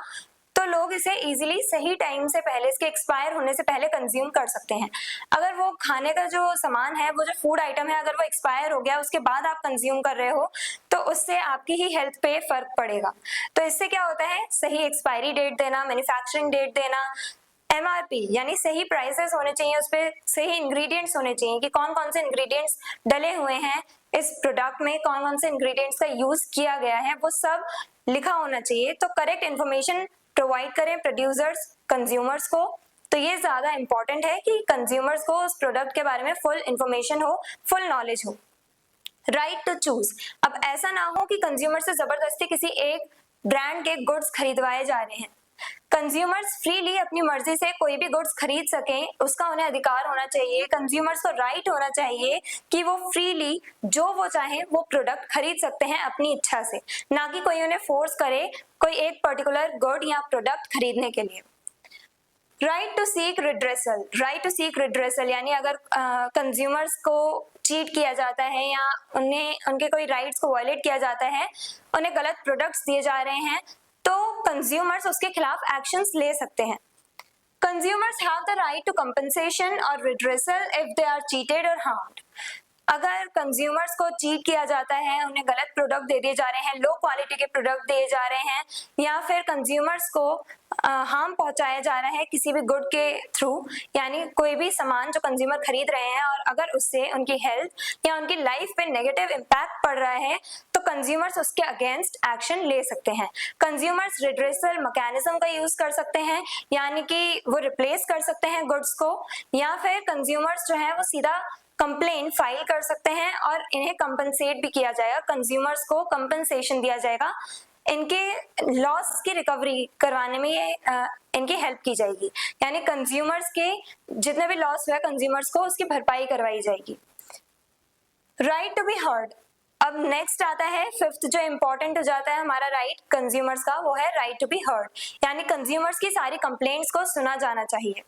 तो लोग इसे इजीली सही टाइम से पहले, इसके एक्सपायर होने से पहले कंज्यूम कर सकते हैं। अगर वो खाने का जो सामान है, वो जो फूड आइटम है, अगर वो एक्सपायर हो गया उसके बाद आप कंज्यूम कर रहे हो तो उससे आपकी ही हेल्थ पे फर्क पड़ेगा। तो इससे क्या होता है, सही एक्सपायरी डेट देना, मैन्युफैक्चरिंग डेट देना, MRP यानी सही प्राइसेस होने चाहिए, उस पर सही इंग्रेडिएंट्स होने चाहिए कि कौन कौन से इंग्रेडिएंट्स डले हुए हैं इस प्रोडक्ट में, कौन कौन से इंग्रेडिएंट्स का यूज किया गया है, वो सब लिखा होना चाहिए। तो करेक्ट इन्फॉर्मेशन प्रोवाइड करें प्रोड्यूसर्स कंज्यूमर्स को। तो ये ज्यादा इंपॉर्टेंट है कि कंज्यूमर्स को उस प्रोडक्ट के बारे में फुल इंफॉर्मेशन हो, फुल नॉलेज हो। राइट टू चूज, अब ऐसा ना हो कि कंज्यूमर से जबरदस्ती किसी एक ब्रांड के गुड्स खरीदवाए जा रहे हैं। कंज्यूमर्स फ्रीली अपनी मर्जी से कोई भी गुड्स खरीद सकें, उसका उन्हें अधिकार होना चाहिए। कंज्यूमर्स को राइट होना चाहिए कि वो फ्रीली जो वो चाहे वो प्रोडक्ट खरीद सकते हैं अपनी इच्छा से, ना कि कोई उन्हें फोर्स करे कोई एक पर्टिकुलर गुड या प्रोडक्ट खरीदने के लिए। Right to seek redressal, right to seek redressal यानी अगर कंज्यूमर्स को चीट किया जाता है या उन्हें उनके कोई राइट्स को वायलेट किया जाता है, उन्हें गलत प्रोडक्ट्स दिए जा रहे हैं, तो कंज्यूमर्स उसके खिलाफ एक्शंस ले सकते हैं। Consumers have the right to compensation और redressal if they are cheated और हार्म्ड। अगर कंज्यूमर्स को चीट किया जाता है, उन्हें गलत प्रोडक्ट दे दिए जा रहे हैं, लो क्वालिटी के प्रोडक्ट दिए जा रहे हैं, या फिर कंज्यूमर्स को हार्म पहुंचाया जा रहा है किसी भी गुड के थ्रू, यानी कोई भी सामान जो कंज्यूमर खरीद रहे हैं और अगर उससे उनकी हेल्थ या उनकी लाइफ पे नेगेटिव इम्पैक्ट पड़ रहा है, तो कंज्यूमर्स उसके अगेंस्ट एक्शन ले सकते हैं। कंज्यूमर्स रिड्रेसल मैकेनिज्म का यूज कर सकते हैं, यानी कि वो रिप्लेस कर सकते हैं गुड्स को, या फिर कंज्यूमर्स जो है वो सीधा कंप्लेन फाइल कर सकते हैं और इन्हें कंपनसेट भी किया जाएगा, कंज्यूमर्स को कंपनसेशन दिया जाएगा, इनके लॉस की रिकवरी करवाने में ये इनकी हेल्प की जाएगी, यानी कंज्यूमर्स के जितने भी लॉस हुआ कंज्यूमर्स को उसकी भरपाई करवाई जाएगी। राइट टू बी हर्ड, अब नेक्स्ट आता है फिफ्थ जो इंपॉर्टेंट हो जाता है हमारा राइट कंज्यूमर्स का, वो है राइट टू बी हर्ड, यानी कंज्यूमर्स की सारी कंप्लेंट्स को सुना जाना चाहिए।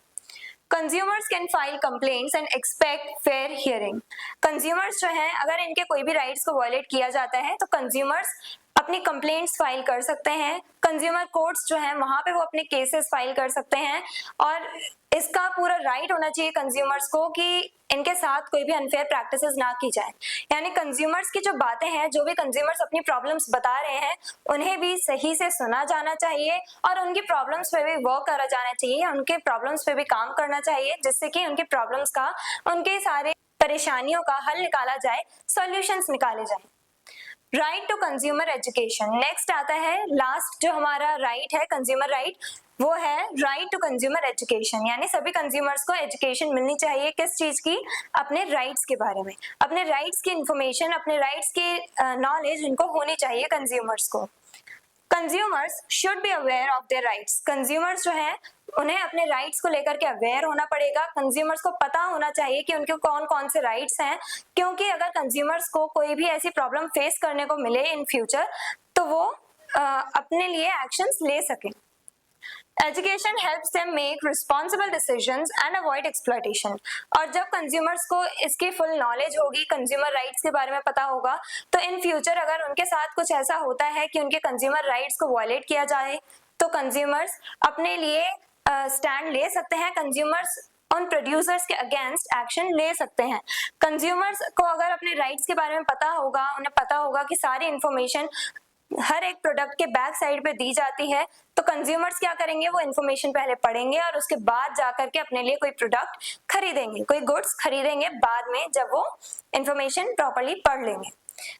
Consumers can file complaints and expect fair hearing. Consumers जो हैं अगर इनके कोई भी राइट्स को वायलेट किया जाता है तो कंज्यूमर्स अपनी कंप्लेंट्स फाइल कर सकते हैं। कंज्यूमर कोर्ट्स जो हैं वहां पे वो अपने केसेस फाइल कर सकते हैं, और इसका पूरा राइट होना चाहिए कंज्यूमर्स को कि इनके साथ कोई भी अनफेयर प्रैक्टिसेस ना की जाए, यानी कंज्यूमर्स की जो बातें हैं, जो भी कंज्यूमर्स अपनी प्रॉब्लम्स बता रहे हैं, उन्हें भी सही से सुना जाना चाहिए और उनकी प्रॉब्लम्स पे भी वर्क करा जाना चाहिए, उनके प्रॉब्लम्स पे भी काम करना चाहिए, जिससे कि उनके प्रॉब्लम्स का, उनके सारे परेशानियों का हल निकाला जाए, सॉल्यूशंस निकाले जाए। Right to consumer education. Next आता है लास्ट जो हमारा राइट है, कंज्यूमर राइट, वो है राइट टू कंज्यूमर एजुकेशन, यानी सभी कंज्यूमर्स को एजुकेशन मिलनी चाहिए किस चीज की, अपने राइट्स के बारे में, अपने राइट्स की इंफॉर्मेशन, अपने राइट्स की नॉलेज इनको होनी चाहिए कंज्यूमर्स को। Consumers should be aware of their rights. Consumers जो है उन्हें अपने राइट्स को लेकर के अवेयर होना पड़ेगा। कंज्यूमर्स को पता होना चाहिए कि उनके कौन कौन से राइट्स हैं, क्योंकि अगर कंज्यूमर्स को कोई भी ऐसी प्रॉब्लम फेस करने को मिले इन फ्यूचर तो वो अपने लिए एक्शंस ले सकें। Education helps them make responsible decisions and avoid exploitation. और जब कंज्यूमर्स को इसकी फुल नॉलेज होगी, कंज्यूमर राइट्स के बारे में पता होगा, तो इन फ्यूचर अगर उनके साथ कुछ ऐसा होता है कि उनके कंज्यूमर राइट्स को वायलेट किया जाए तो कंज्यूमर्स अपने लिए स्टैंड ले सकते हैं, कंज्यूमर्स उन प्रोड्यूसर्स के अगेंस्ट एक्शन ले सकते हैं। कंज्यूमर्स को अगर अपने राइट्स के बारे में पता होगा, उन्हें पता होगा कि सारी इंफॉर्मेशन हर एक प्रोडक्ट के बैक साइड पे दी जाती है, तो कंज्यूमर्स क्या करेंगे, वो इन्फॉर्मेशन पहले पढ़ेंगे और उसके बाद जाकर के अपने लिए कोई प्रोडक्ट खरीदेंगे, कोई गुड्स खरीदेंगे बाद में, जब वो इन्फॉर्मेशन प्रॉपर्ली पढ़ लेंगे।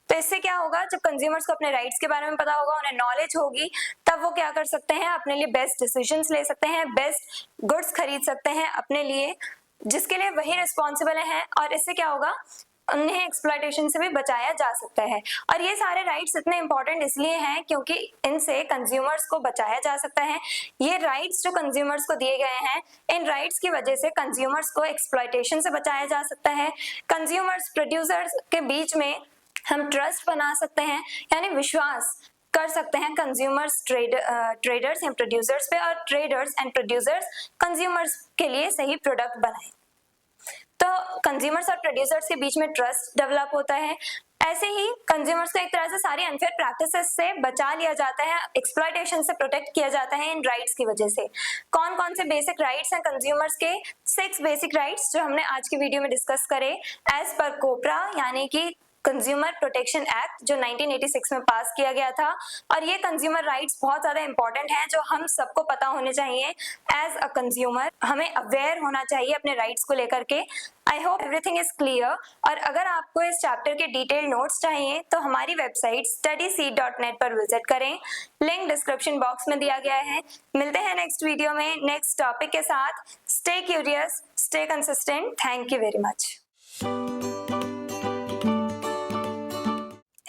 तो इससे क्या होगा, जब कंज्यूमर्स को अपने राइट्स के बारे में पता होगा, उन्हें नॉलेज होगी, तब वो क्या कर सकते हैं, अपने लिए बेस्ट डिसीजंस ले सकते हैं, बेस्ट गुड्स खरीद सकते हैं अपने लिए, जिसके लिए वही रिस्पॉन्सिबल है। और इससे क्या होगा, उन्हें एक्सप्लॉयटेशन से भी बचाया जा सकता है। और ये सारे राइट्स इतने इंपॉर्टेंट इसलिए हैं क्योंकि इनसे कंज्यूमर्स को बचाया जा सकता है। ये राइट्स जो कंज्यूमर्स को दिए गए हैं, इन राइट्स की वजह से कंज्यूमर्स को एक्सप्लॉयटेशन से बचाया जा सकता है। कंज्यूमर्स प्रोड्यूसर्स के बीच में हम ट्रस्ट बना सकते हैं, यानी विश्वास कर सकते हैं कंज्यूमर्स ट्रेडर्स या प्रोड्यूसर्स पे, और ट्रेडर्स एंड प्रोड्यूसर्स कंज्यूमर्स के लिए सही प्रोडक्ट बनाएं। तो कंज्यूमर्स और प्रोड्यूसर्स के बीच में ट्रस्ट डेवलप होता है। ऐसे ही कंज्यूमर्स को एक तरह से सारी अनफेयर प्रैक्टिसेस से बचा लिया जाता है, एक्सप्लॉयटेशन से प्रोटेक्ट किया जाता है इन राइट्स की वजह से। कौन कौन से बेसिक राइट्स हैं कंज्यूमर्स के? 6 बेसिक राइट्स जो हमने आज की वीडियो में डिस्कस करे एज पर कोपरा, यानी कि कंज्यूमर प्रोटेक्शन एक्ट जो 1986 में पास किया गया था। और ये कंज्यूमर राइट्स बहुत ज्यादा इंपॉर्टेंट हैं, जो हम सबको पता होने चाहिए। एज अ कंज्यूमर हमें अवेयर होना चाहिए अपने राइट्स को लेकर के। I hope everything is clear. और अगर आपको इस चैप्टर के डिटेल नोट्स चाहिए तो हमारी वेबसाइट studyseed.net पर विजिट करें, लिंक डिस्क्रिप्शन बॉक्स में दिया गया है। मिलते हैं नेक्स्ट वीडियो में नेक्स्ट टॉपिक के साथ। Stay curious, stay consistent. Thank you very much.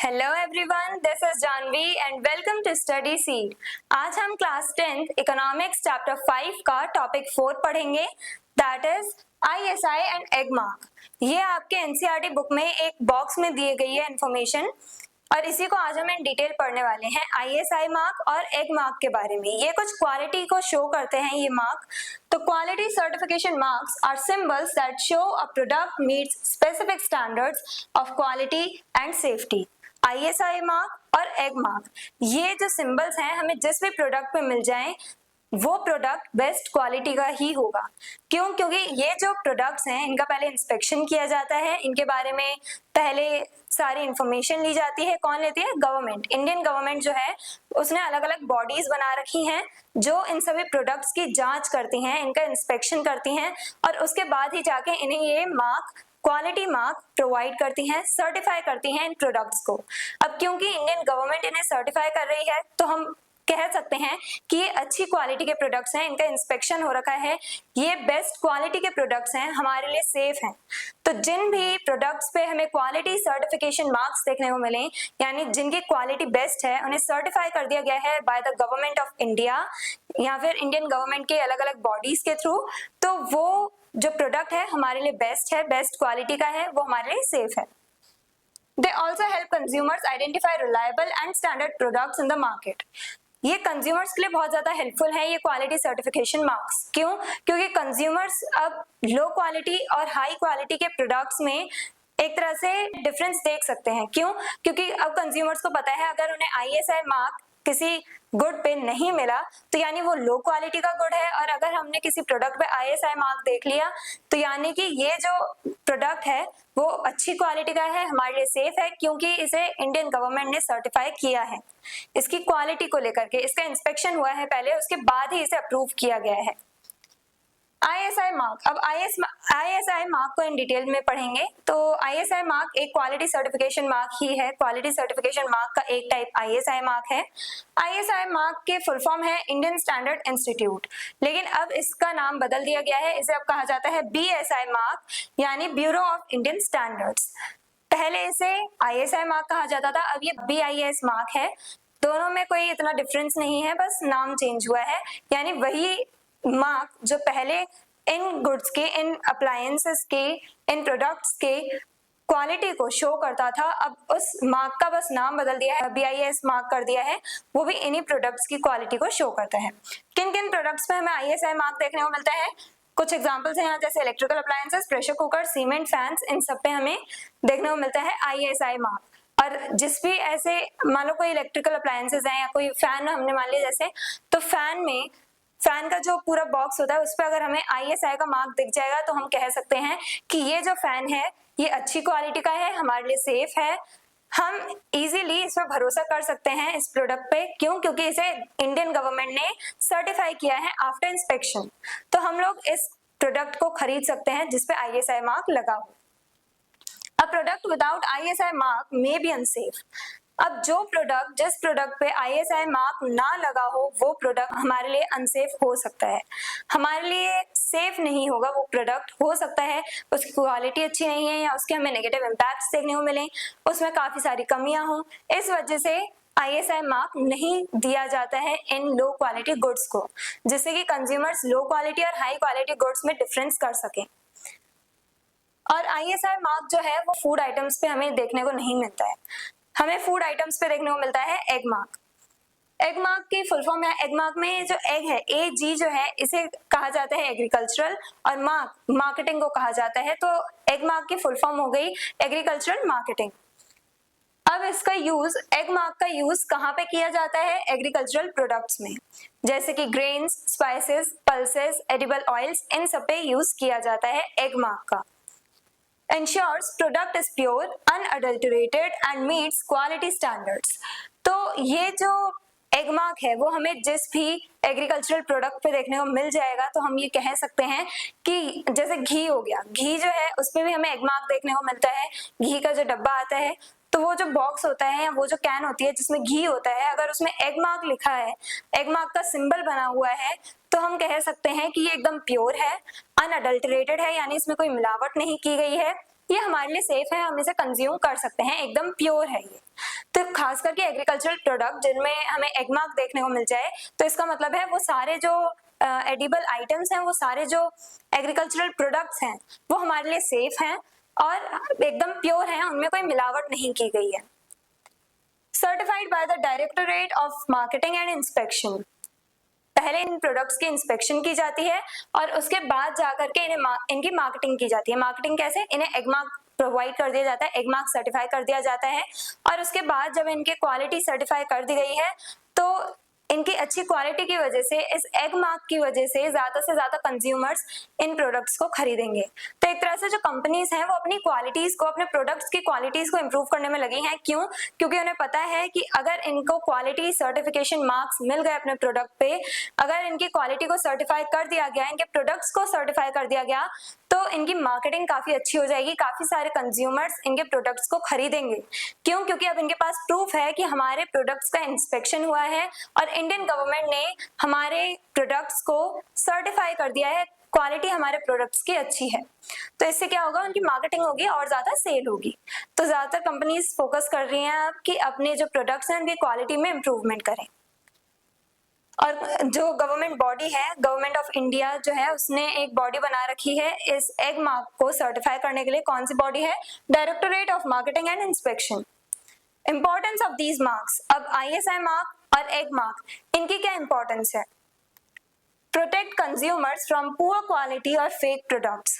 Hello everyone, this is Janvi and welcome to Study Seed. आज हम क्लास 10th इकोनॉमिक्स चैप्टर 5 का टॉपिक 4 पढ़ेंगे, that is ISI and egg mark. ये आपके एनसीईआरटी बुक में एक बॉक्स में दी गई है इंफॉर्मेशन, और इसी को आज हम इन डिटेल पढ़ने वाले हैं, ISI मार्क और एग मार्क के बारे में। ये कुछ क्वालिटी को शो करते हैं ये मार्क। तो quality certification marks are symbols that show a product meets specific standards of quality and safety. ISI mark और एग मार्क, ये जो सिंबल्स हैं, हमें जिस भी प्रोडक्ट पे मिल जाएं वो प्रोडक्ट बेस्ट क्वालिटी का ही होगा। क्यों? क्योंकि ये जो प्रोडक्ट्स हैं इनका पहले इंस्पेक्शन किया जाता है, इनके बारे में पहले सारी इंफॉर्मेशन ली जाती है। कौन लेती है? गवर्नमेंट। इंडियन गवर्नमेंट जो है उसने अलग अलग बॉडीज बना रखी हैं जो इन सभी प्रोडक्ट्स की जांच करती हैं, इनका इंस्पेक्शन करती हैं, और उसके बाद ही जाके इन्हें ये मार्क, क्वालिटी मार्क प्रोवाइड करती हैं, सर्टिफाई करती हैं इन प्रोडक्ट्स को। अब क्योंकि इंडियन गवर्नमेंट इन्हें सर्टिफाई कर रही है तो हम कह सकते हैं कि ये अच्छी क्वालिटी के प्रोडक्ट्स हैं, इनका इंस्पेक्शन हो रखा है, ये बेस्ट क्वालिटी के प्रोडक्ट्स हैं, हमारे लिए सेफ हैं। तो जिन भी प्रोडक्ट्स पे हमें क्वालिटी सर्टिफिकेशन मार्क्स देखने को मिले, यानी जिनकी क्वालिटी बेस्ट है, उन्हें सर्टिफाई कर दिया गया है by the government of India या फिर इंडियन गवर्नमेंट के अलग अलग बॉडीज के थ्रू, तो वो जो प्रोडक्ट है हमारे लिए बेस्ट है, बेस्ट क्वालिटी का है, वो हमारे लिए सेफ है। They also help consumers identify reliable and standard products in the market. ये कंज्यूमर्स के लिए बहुत ज्यादा हेल्पफुल है ये क्वालिटी सर्टिफिकेशन मार्क्स। क्यों? क्योंकि कंज्यूमर्स अब लो क्वालिटी और हाई क्वालिटी के प्रोडक्ट्स में एक तरह से डिफरेंस देख सकते हैं। क्यों? क्योंकि अब कंज्यूमर्स को पता है अगर उन्हें ISI मार्क किसी गुड पे नहीं मिला तो यानी वो लो क्वालिटी का गुड है, और अगर हमने किसी प्रोडक्ट पे ISI मार्क देख लिया तो यानी कि ये जो प्रोडक्ट है वो अच्छी क्वालिटी का है, हमारे लिए सेफ है, क्योंकि इसे इंडियन गवर्नमेंट ने सर्टिफाई किया है। इसकी क्वालिटी को लेकर के इसका इंस्पेक्शन हुआ है पहले, उसके बाद ही इसे अप्रूव किया गया है। ISI मार्क, अब ISI मार्क को इन डिटेल में पढ़ेंगे। तो ISI मार्क एक क्वालिटी सर्टिफिकेशन मार्क ही है। क्वालिटी सर्टिफिकेशन मार्क का एक टाइप ISI मार्क है। ISI मार्क के फुल फॉर्म है इंडियन स्टैंडर्ड इंस्टीट्यूट, लेकिन अब इसका नाम बदल दिया गया है, इसे अब कहा जाता है BSI मार्क, यानी ब्यूरो ऑफ इंडियन स्टैंडर्ड्स। पहले इसे ISI मार्क कहा जाता था, अब ये BIS मार्क है। दोनों में कोई इतना डिफरेंस नहीं है, बस नाम चेंज हुआ है, यानी वही मार्क जो पहले इन गुड्स के, इन अप्लायंसेस के, इन प्रोडक्ट्स के क्वालिटी को शो करता था, अब उस मार्क का बस नाम बदल दिया है, BIS मार्क कर दिया है, वो भी इन्हीं प्रोडक्ट्स की क्वालिटी को शो करता है। किन किन प्रोडक्ट्स पे हमें ISI मार्क देखने को मिलता है? कुछ एग्जांपल्स हैं यहाँ, जैसे electrical appliances, pressure cooker, cement, fans, इन सब पे हमें देखने को मिलता है ISI मार्क। और जिस भी ऐसे मान लो कोई इलेक्ट्रिकल अप्लायंसेस हैं या कोई फैन हमने मान लिया जैसे, तो फैन में फैन का जो पूरा बॉक्स होता है उस पर अगर हमें ISI का मार्क दिख जाएगा तो हम कह सकते हैं कि ये जो फैन है ये अच्छी क्वालिटी का है, हमारे लिए सेफ है, हम इजीली इस पर भरोसा कर सकते हैं इस प्रोडक्ट पे। क्यों? क्योंकि इसे इंडियन गवर्नमेंट ने सर्टिफाई किया है आफ्टर इंस्पेक्शन। तो हम लोग इस प्रोडक्ट को खरीद सकते हैं जिसपे ISI मार्क लगा हो। A product without ISI mark may be unsafe. अब जो प्रोडक्ट, जिस प्रोडक्ट पे ISI मार्क ना लगा हो वो प्रोडक्ट हमारे लिए अनसेफ हो सकता है, हमारे लिए सेफ नहीं होगा वो प्रोडक्ट। हो सकता है उसकी क्वालिटी अच्छी नहीं है या उसके हमें नेगेटिव इम्पैक्ट्स देखने को मिले, उसमें काफी सारी कमियां हों, इस वजह से ISI मार्क नहीं दिया जाता है इन लो क्वालिटी गुड्स को, जिससे कि कंज्यूमर्स लो क्वालिटी और हाई क्वालिटी गुड्स में डिफरेंस कर सकें। और ISI मार्क जो है वो फूड आइटम्स पे हमें देखने को नहीं मिलता है, हमें फूड आइटम्स पे देखने को मिलता है एग मार्क। एग मार्क की फुल फॉर्म है, एग मार्क में जो एग है AG जो है इसे कहा जाता है एग्रीकल्चरल, और मार्क मार्केटिंग को कहा जाता है। तो एग मार्क की फुल फॉर्म हो गई एग्रीकल्चरल मार्केटिंग। अब इसका यूज, एग मार्क का यूज कहाँ पे किया जाता है? एग्रीकल्चरल प्रोडक्ट्स में, जैसे कि grains, spices, pulses, edible oils, इन सब पे यूज किया जाता है एग मार्क का। Ensures product is pure, unadulterated and meets quality standards. तो ये जो एग मार्क है वो हमें जिस भी एग्रीकल्चरल प्रोडक्ट पे देखने को मिल जाएगा, तो हम ये कह सकते हैं कि जैसे घी हो गया, घी जो है उस पे भी हमें एग मार्क देखने को मिलता है। घी का जो डब्बा आता है, तो वो जो बॉक्स होता है या वो जो कैन होती है जिसमें घी होता है, अगर उसमें एग मार्क लिखा है, एग मार्क का सिंबल बना हुआ है, तो हम कह सकते हैं कि ये एकदम प्योर है, अनअडल्टरेटेड है, यानी इसमें कोई मिलावट नहीं की गई है, ये हमारे लिए सेफ है, हम इसे कंज्यूम कर सकते हैं, एकदम प्योर है ये। तो खास करके एग्रीकल्चरल प्रोडक्ट जिनमें हमें एग मार्क देखने को मिल जाए, तो इसका मतलब है वो सारे जो एडिबल आइटम्स हैं, वो सारे जो एग्रीकल्चरल प्रोडक्ट्स हैं, वो हमारे लिए सेफ हैं और एकदम प्योर हैं, उनमें कोई मिलावट नहीं की गई है। Certified by the directorate of marketing and inspection. पहले इन प्रोडक्ट्स की इंस्पेक्शन की जाती है और उसके बाद जाकर के इनकी मार्केटिंग की जाती है। मार्केटिंग कैसे? इन्हें एग मार्क प्रोवाइड कर दिया जाता है, एग मार्क सर्टिफाई कर दिया जाता है, और उसके बाद जब इनकी क्वालिटी सर्टिफाई कर दी गई है तो इनकी अच्छी क्वालिटी की वजह से, इस एग मार्क की वजह से ज्यादा से ज्यादा कंज्यूमर्स इन प्रोडक्ट्स को खरीदेंगे। तो एक तरह से जो कंपनीज हैं वो अपनी क्वालिटीज को, अपने प्रोडक्ट्स की क्वालिटीज को इम्प्रूव करने में लगी हैं। क्यों? क्योंकि उन्हें पता है कि अगर इनको क्वालिटी सर्टिफिकेशन मार्क्स मिल गए अपने प्रोडक्ट पे, अगर इनकी क्वालिटी को सर्टिफाई कर दिया गया, इनके प्रोडक्ट्स को सर्टिफाई कर दिया गया, तो इनकी मार्केटिंग काफी अच्छी हो जाएगी, काफी सारे कंज्यूमर्स इनके प्रोडक्ट्स को खरीदेंगे। क्यों? क्योंकि अब इनके पास प्रूफ है कि हमारे प्रोडक्ट्स का इंस्पेक्शन हुआ है और इंडियन गवर्नमेंट ने हमारे प्रोडक्ट्स को सर्टिफाई कर दिया है, क्वालिटी हमारे प्रोडक्ट्स की अच्छी है। तो इससे क्या होगा? उनकी मार्केटिंग होगी और ज्यादा सेल होगी। तो ज्यादातर कंपनीज फोकस कर रही हैं अब कि अपने जो प्रोडक्ट्स हैं उनकी क्वालिटी में इंप्रूवमेंट करें। और जो गवर्नमेंट बॉडी है, गवर्नमेंट ऑफ इंडिया जो है, उसने एक बॉडी बना रखी है इस एग मार्क को सर्टिफाई करने के लिए। कौन सी बॉडी है? Directorate of marketing and inspection. Importance of these marks. अब ISI मार्क और एग मार्क, इनकी क्या इंपॉर्टेंस है? Protect consumers from poor quality और फेक प्रोडक्ट्स।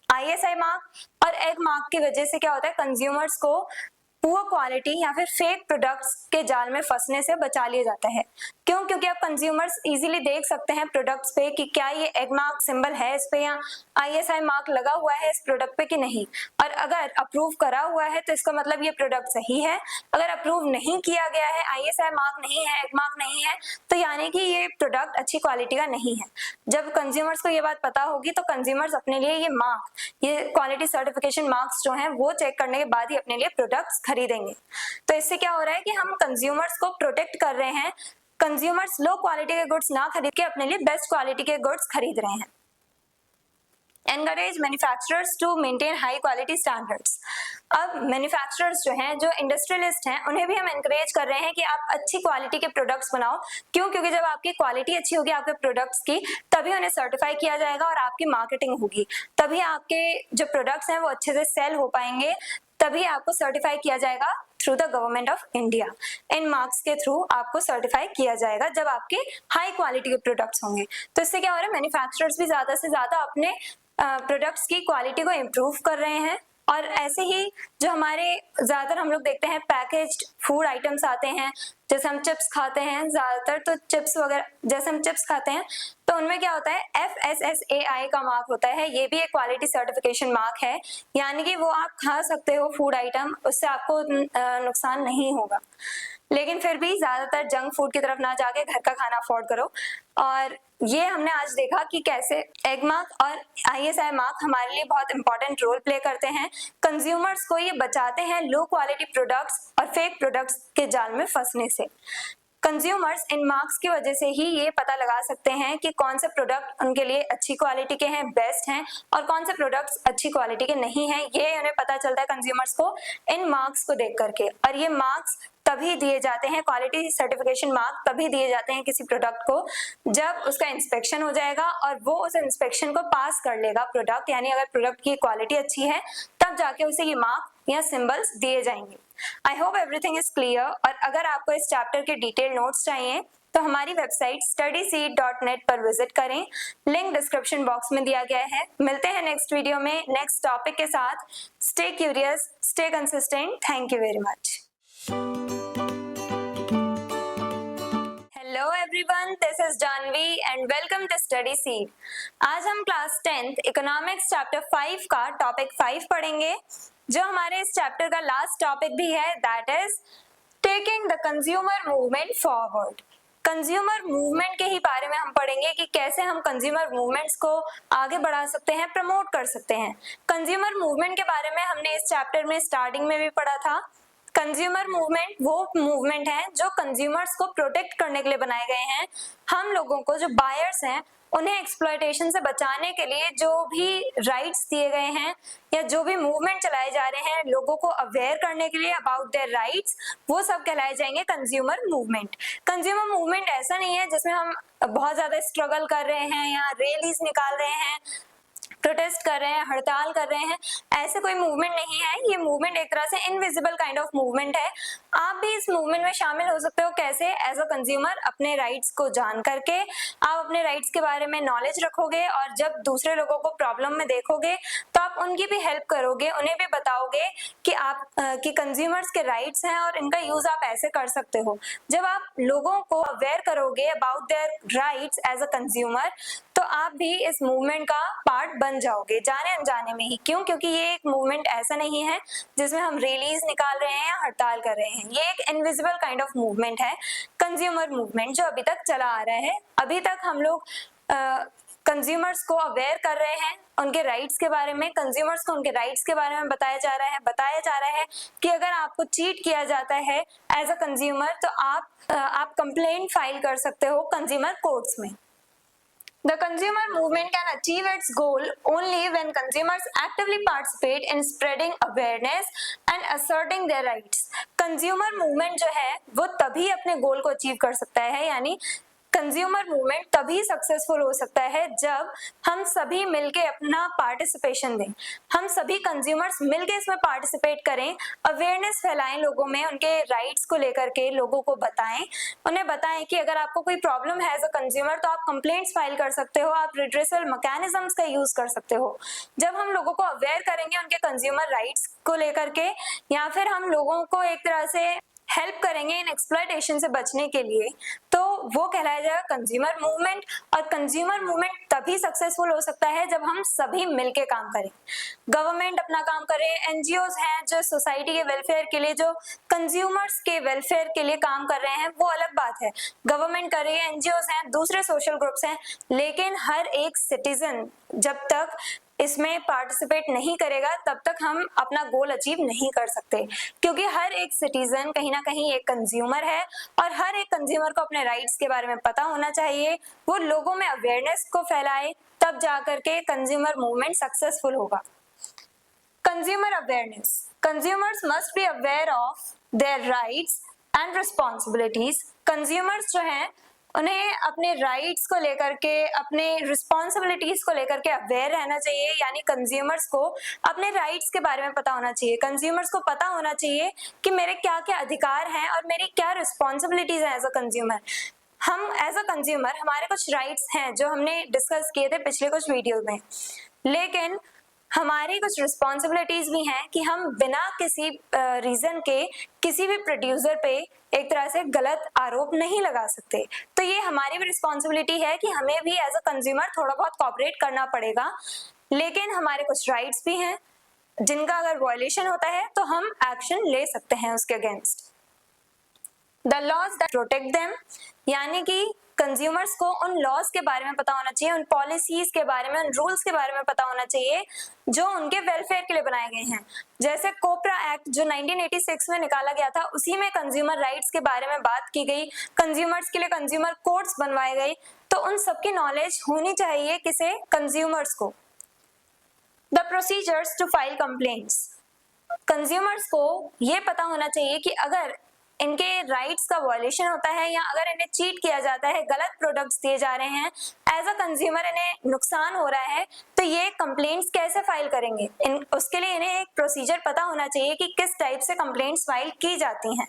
ISI मार्क और एग मार्क की वजह से क्या होता है? कंज्यूमर्स को पुअर क्वालिटी या फिर फेक प्रोडक्ट्स के जाल में फंसने से बचा लिया जाता है। क्यों? क्योंकि अब कंज्यूमर्स इजीली देख सकते हैं प्रोडक्ट्स पे कि क्या ये एग मार्क सिंबल है इस पे या ISI मार्क लगा हुआ है इस प्रोडक्ट पे कि नहीं, और अगर अप्रूव करा हुआ है तो इसका मतलब ये प्रोडक्ट सही है, अगर अप्रूव नहीं किया गया है, ISI मार्क नहीं है, एग मार्क नहीं है, तो यानी कि ये प्रोडक्ट अच्छी क्वालिटी का नहीं है। जब कंज्यूमर्स को ये बात पता होगी तो कंज्यूमर्स अपने लिए ये क्वालिटी सर्टिफिकेशन मार्क्स जो हैं वो चेक करने के बाद ही अपने लिए प्रोडक्ट्स खरीदेंगे। तो इससे क्या हो रहा है कि हम कंज्यूमर्स को प्रोटेक्ट कर रहे हैं, कंज्यूमर्स लो क्वालिटी के गुड्स ना खरीद के अपने लिए बेस्ट क्वालिटी के गुड्स खरीद रहे हैं। Encourage manufacturers to maintain high quality standards। अब मैन्युफैक्चरर्स जो हैं, जो इंडस्ट्रियलिस्ट हैं, उन्हें भी हम एनकरेज कर रहे हैं कि आप अच्छी क्वालिटी के प्रोडक्ट्स बनाओ। क्यों? क्योंकि जब आपकी क्वालिटी अच्छी होगी आपके प्रोडक्ट्स की, तभी उन्हें सर्टिफाई किया जाएगा और आपकी मार्केटिंग होगी, तभी आपके जो प्रोडक्ट्स हैं वो अच्छे से सेल हो पाएंगे, तभी आपको सर्टिफाई किया जाएगा through the government of India. In marks के थ्रू आपको सर्टिफाई किया जाएगा जब आपके हाई क्वालिटी के प्रोडक्ट्स होंगे। तो इससे क्या हो रहा है, मैन्युफैक्चरर्स भी ज्यादा से ज्यादा अपने प्रोडक्ट्स की क्वालिटी को इम्प्रूव कर रहे हैं। और ऐसे ही जो हमारे ज्यादातर हम लोग देखते हैं पैकेज्ड फूड आइटम्स आते हैं, जैसे हम चिप्स खाते हैं, ज्यादातर तो चिप्स वगैरह जैसे हम चिप्स खाते हैं तो उनमें क्या होता है, FSSAI का मार्क होता है। ये भी एक क्वालिटी सर्टिफिकेशन मार्क है, यानी कि वो आप खा सकते हो फूड आइटम, उससे आपको नुकसान नहीं होगा। लेकिन फिर भी ज्यादातर जंक फूड की तरफ ना जाके घर का खाना अफोर्ड करो। और ये हमने आज देखा कि कैसे एग मार्क और ISI मार्क हमारे लिए बहुत इंपॉर्टेंट रोल प्ले करते हैं। कंज्यूमर्स को ये बचाते हैं लो क्वालिटी प्रोडक्ट्स और फेक प्रोडक्ट्स के जाल में फंसने से। कंज्यूमर्स इन मार्क्स की वजह से ही ये पता लगा सकते हैं कि कौन से प्रोडक्ट उनके लिए अच्छी क्वालिटी के हैं, बेस्ट हैं, और कौन से प्रोडक्ट्स अच्छी क्वालिटी के नहीं हैं। ये उन्हें पता चलता है कंज्यूमर्स को इन मार्क्स को देख करके। और ये मार्क्स तभी दिए जाते हैं, क्वालिटी सर्टिफिकेशन मार्क तभी दिए जाते हैं किसी प्रोडक्ट को जब उसका इंस्पेक्शन हो जाएगा और वो उस इंस्पेक्शन को पास कर लेगा प्रोडक्ट, यानी अगर प्रोडक्ट की क्वालिटी अच्छी है तब जाके उसे ये मार्क या सिंबल्स दिए जाएंगे। I hope everything is clear. और अगर आपको इस चैप्टर के डिटेल नोट्स चाहिए तो हमारी वेबसाइट studyseed.net पर विजिट करें, लिंक डिस्क्रिप्शन बॉक्स में दिया गया है। मिलते हैं नेक्स्ट वीडियो में नेक्स्ट टॉपिक के साथ। Stay curious, stay consistent. Thank you very much. Hello everyone, this is Janvi and welcome to Study Seed. आज हम क्लास 10th इकोनॉमिक्स चैप्टर 5 का टॉपिक 5 पढ़ेंगे, जो हमारे इस चैप्टर का लास्ट टॉपिक भी है, that is taking the consumer movement forward. Consumer movement के ही बारे में हम पढ़ेंगे कि कैसे हम कंज्यूमर मूवमेंट्स को आगे बढ़ा सकते हैं, प्रमोट कर सकते हैं। कंज्यूमर मूवमेंट के बारे में हमने इस चैप्टर में स्टार्टिंग में भी पढ़ा था। कंज्यूमर मूवमेंट वो मूवमेंट है जो कंज्यूमर्स को प्रोटेक्ट करने के लिए बनाए गए हैं। हम लोगों को, जो बायर्स हैं, उन्हें एक्सप्लॉयटेशन से बचाने के लिए जो भी राइट्स दिए गए हैं या जो भी मूवमेंट चलाए जा रहे हैं लोगों को अवेयर करने के लिए अबाउट देयर राइट्स, वो सब कहलाए जाएंगे कंज्यूमर मूवमेंट। कंज्यूमर मूवमेंट ऐसा नहीं है जिसमें हम बहुत ज्यादा स्ट्रगल कर रहे हैं या रैलीज निकाल रहे हैं, प्रोटेस्ट कर रहे हैं, हड़ताल कर रहे हैं, ऐसे कोई मूवमेंट नहीं है। ये मूवमेंट एक तरह से इनविजिबल काइंड ऑफ मूवमेंट है। आप भी इस मूवमेंट में शामिल हो सकते हो। कैसे? एज अ कंज्यूमर अपने राइट्स को जान करके आप अपने राइट्स के बारे में नॉलेज रखोगे और जब दूसरे लोगों को प्रॉब्लम में देखोगे तो आप उनकी भी हेल्प करोगे, उन्हें भी बताओगे कि आप कि कंज्यूमर्स के राइट्स हैं और इनका यूज आप ऐसे कर सकते हो। जब आप लोगों को अवेयर करोगे about their rights as a consumer, तो आप भी इस मूवमेंट का पार्ट बन जाओगे जाने अनजाने में ही। क्यों? क्योंकि ये एक मूवमेंट ऐसा नहीं है जिसमें हम रैलीज निकाल रहे हैं या हड़ताल कर रहे हैं। ये एक इनविजिबल काइंड ऑफ मूवमेंट है, कंज्यूमर मूवमेंट, जो अभी तक चला आ रहा है। अभी तक हम लोग कंज्यूमर्स को अवेयर कर रहे हैं उनके राइट्स के बारे में, कंज्यूमर्स को उनके राइट्स के बारे में बताया जा रहा है कि अगर आपको चीट किया जाता है एज अ कंज्यूमर तो आप कंप्लेंट फाइल कर सकते हो कंज्यूमर कोर्ट्स में। The consumer movement can achieve its goal only when consumers actively participate in spreading awareness and asserting their rights. Consumer movement जो है वो तभी अपने गोल को अचीव कर सकता है, यानी कंज्यूमर मूवमेंट तभी सक्सेसफुल हो सकता है जब हम सभी मिलके अपना पार्टिसिपेशन दें, हम सभी कंज्यूमर्स मिलके इसमें पार्टिसिपेट करें, अवेयरनेस फैलाएं लोगों में, उनके राइट्स को लेकर के लोगों को बताएं, उन्हें बताएं कि अगर आपको कोई प्रॉब्लम है एज अ कंज्यूमर तो आप कंप्लेंट्स फाइल कर सकते हो, आप रिड्रेसल मैकेनिज्म्स का यूज कर सकते हो। जब हम लोगों को अवेयर करेंगे उनके कंज्यूमर राइट्स को लेकर के, या फिर हम लोगों को एक तरह से हेल्प करेंगे इन एक्सप्लॉयटेशन से बचने के लिए, तो वो कहलाया जाएगा कंज्यूमर मूवमेंट। और कंज्यूमर मूवमेंट तभी सक्सेसफुल हो सकता है जब हम सभी मिलके काम करें, गवर्नमेंट अपना काम करे, एनजीओज हैं जो सोसाइटी के वेलफेयर के लिए, जो कंज्यूमर्स के वेलफेयर के लिए काम कर रहे हैं, वो अलग बात है, गवर्नमेंट करे, एनजीओज हैं, दूसरे सोशल ग्रुप्स हैं, लेकिन हर एक सिटीजन जब तक इसमें पार्टिसिपेट नहीं करेगा तब तक हम अपना गोल अचीव नहीं कर सकते, क्योंकि हर एक सिटीजन कहीं ना कहीं एक कंज्यूमर है और हर एक कंज्यूमर को अपने राइट्स के बारे में पता होना चाहिए, वो लोगों में अवेयरनेस को फैलाए, तब जाकर के कंज्यूमर मूवमेंट सक्सेसफुल होगा। Consumer awareness, consumers must be aware of their rights and responsibilities. Consumers जो हैं उन्हें अपने राइट्स को लेकर के, अपने रिस्पॉन्सिबिलिटीज को लेकर के अवेयर रहना चाहिए, यानी कंज्यूमर्स को अपने राइट्स के बारे में पता होना चाहिए, कंज्यूमर्स को पता होना चाहिए कि मेरे क्या क्या अधिकार हैं और मेरी क्या रिस्पॉन्सिबिलिटीज हैं एज अ कंज्यूमर। हम एज अ कंज्यूमर, हमारे कुछ राइट्स हैं जो हमने डिस्कस किए थे पिछले कुछ वीडियो में, लेकिन हमारी कुछ रिस्पॉन्सिबिलिटीज भी हैं कि हम बिना किसी रीजन के किसी भी प्रोड्यूसर पे एक तरह से गलत आरोप नहीं लगा सकते। तो ये हमारी भी रिस्पॉन्सिबिलिटी है कि हमें भी एज अ कंज्यूमर थोड़ा बहुत कोऑपरेट करना पड़ेगा, लेकिन हमारे कुछ राइट्स भी हैं जिनका अगर वायलेशन होता है तो हम एक्शन ले सकते हैं उसके against. The laws that protect them, यानी कि कंज्यूमर्स को उन लॉज के बारे में पता होना चाहिए, उन पॉलिसीज के बारे में, उन रूल्स के बारे में पता होना चाहिए जो उनके वेलफेयर के लिए बनाए गए हैं। जैसे कोपरा एक्ट जो 1986 में निकाला गया था, उसी में कंज्यूमर राइट्स के बारे में बात की गई, कंज्यूमर्स के लिए कंज्यूमर कोर्ट्स बनवाए गए, तो उन सबकी नॉलेज होनी चाहिए किसे, कंज्यूमर्स को। The procedures to file complaints, consumers को ये पता होना चाहिए कि अगर इनके राइट्स का वायलेशन होता है या अगर इन्हें चीट किया जाता है, गलत प्रोडक्ट्स दिए जा रहे हैं, एज अ कंज्यूमर इन्हें नुकसान हो रहा है, तो ये कंप्लेंट्स कैसे फाइल करेंगे, उसके लिए इन्हें एक प्रोसीजर पता होना चाहिए कि किस टाइप से कंप्लेंट्स फाइल की जाती हैं।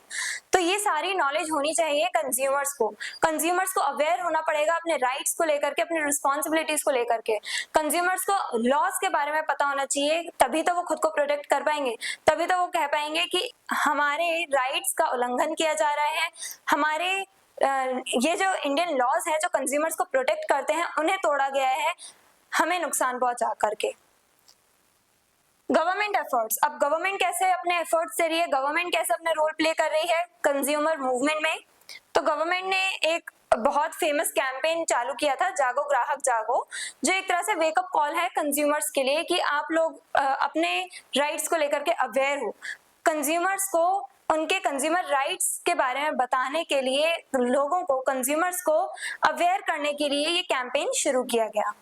तो ये सारी नॉलेज होनी चाहिए कंज्यूमर्स को। कंज्यूमर्स को अवेयर होना पड़ेगा अपने राइट्स को लेकर के, अपनी रिस्पॉन्सिबिलिटीज को लेकर के। कंज्यूमर्स को लॉज के बारे में पता होना चाहिए, तभी तो वो खुद को प्रोटेक्ट कर पाएंगे, तभी तो वो कह पाएंगे कि हमारे राइट्स का उल्लंघन किया जा रहा है, हमारे ये जो इंडियन लॉज है जो कंज्यूमर्स को प्रोटेक्ट करते हैं उन्हें तोड़ा गया है, हमें नुकसान पहुंचा करके। गवर्नमेंट एफर्ट्स, अब गवर्नमेंट कैसे अपने एफर्ट्स दे रही है, गवर्नमेंट कैसे अपना रोल प्ले कर रही है कंज्यूमर मूवमेंट में। तो गवर्नमेंट ने एक बहुत फेमस कैंपेन चालू किया था, जागो ग्राहक जागो, जो एक तरह से वेकअप कॉल है कंज्यूमर्स के लिए कि आप लोग अपने राइट्स को लेकर के अवेयर हो। कंज्यूमर्स को उनके कंज्यूमर राइट्स के बारे में बताने के लिए, लोगों को, कंज्यूमर्स को अवेयर करने के लिए ये कैंपेन शुरू किया गया।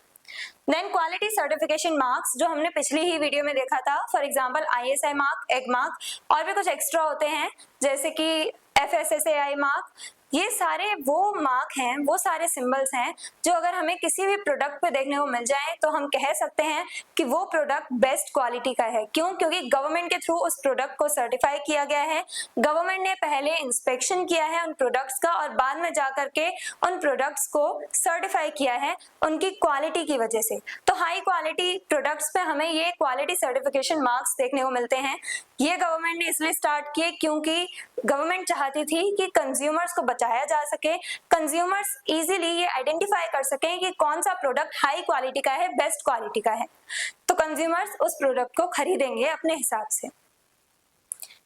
देन क्वालिटी सर्टिफिकेशन मार्क्स, जो हमने पिछली ही वीडियो में देखा था, for example ISI mark, egg mark, और भी कुछ एक्स्ट्रा होते हैं जैसे कि FSSAI मार्क। ये सारे वो मार्क हैं, वो सारे सिंबल्स हैं जो अगर हमें किसी भी प्रोडक्ट पे देखने को मिल जाए तो हम कह सकते हैं कि वो प्रोडक्ट बेस्ट क्वालिटी का है। क्यों? क्योंकि गवर्नमेंट के थ्रू उस प्रोडक्ट को सर्टिफाई किया गया है, गवर्नमेंट ने पहले इंस्पेक्शन किया है उन प्रोडक्ट्स का और बाद में जाकर के उन प्रोडक्ट्स को सर्टिफाई किया है उनकी क्वालिटी की वजह से। तो हाई क्वालिटी प्रोडक्ट्स पे हमें ये क्वालिटी सर्टिफिकेशन मार्क्स देखने को मिलते हैं। ये गवर्नमेंट ने इसलिए स्टार्ट किए क्योंकि गवर्नमेंट चाहती थी कि कंज्यूमर्स को बचाया जा सके, कंज्यूमर्स इजीली ये आइडेंटिफाई कर सकें कि कौन सा प्रोडक्ट हाई क्वालिटी का है, बेस्ट क्वालिटी का है, तो कंज्यूमर्स उस प्रोडक्ट को खरीदेंगे अपने हिसाब से।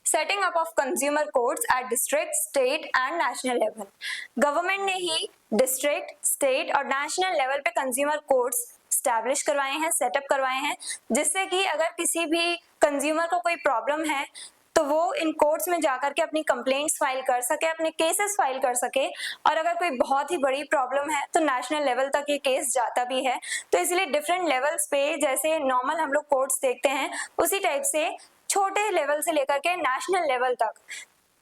Setting up of consumer courts at district, state and national level, government ने ही डिस्ट्रिक्ट, स्टेट और नेशनल लेवल पे कंज्यूमर कोर्ट्स स्टैब्लिश करवाए हैं, सेटअप करवाए हैं, जिससे कि अगर किसी भी कंज्यूमर को कोई प्रॉब्लम है तो वो इन कोर्ट्स में जाकर के अपनी कंप्लेंट्स फाइल कर सके, अपने केसेस फाइल कर सके, और अगर कोई बहुत ही बड़ी प्रॉब्लम है तो नेशनल लेवल तक ये केस जाता भी है। तो इसलिए डिफरेंट लेवल्स पे, जैसे नॉर्मल हम लोग कोर्ट्स देखते हैं, उसी टाइप से छोटे लेवल से लेकर के नेशनल लेवल तक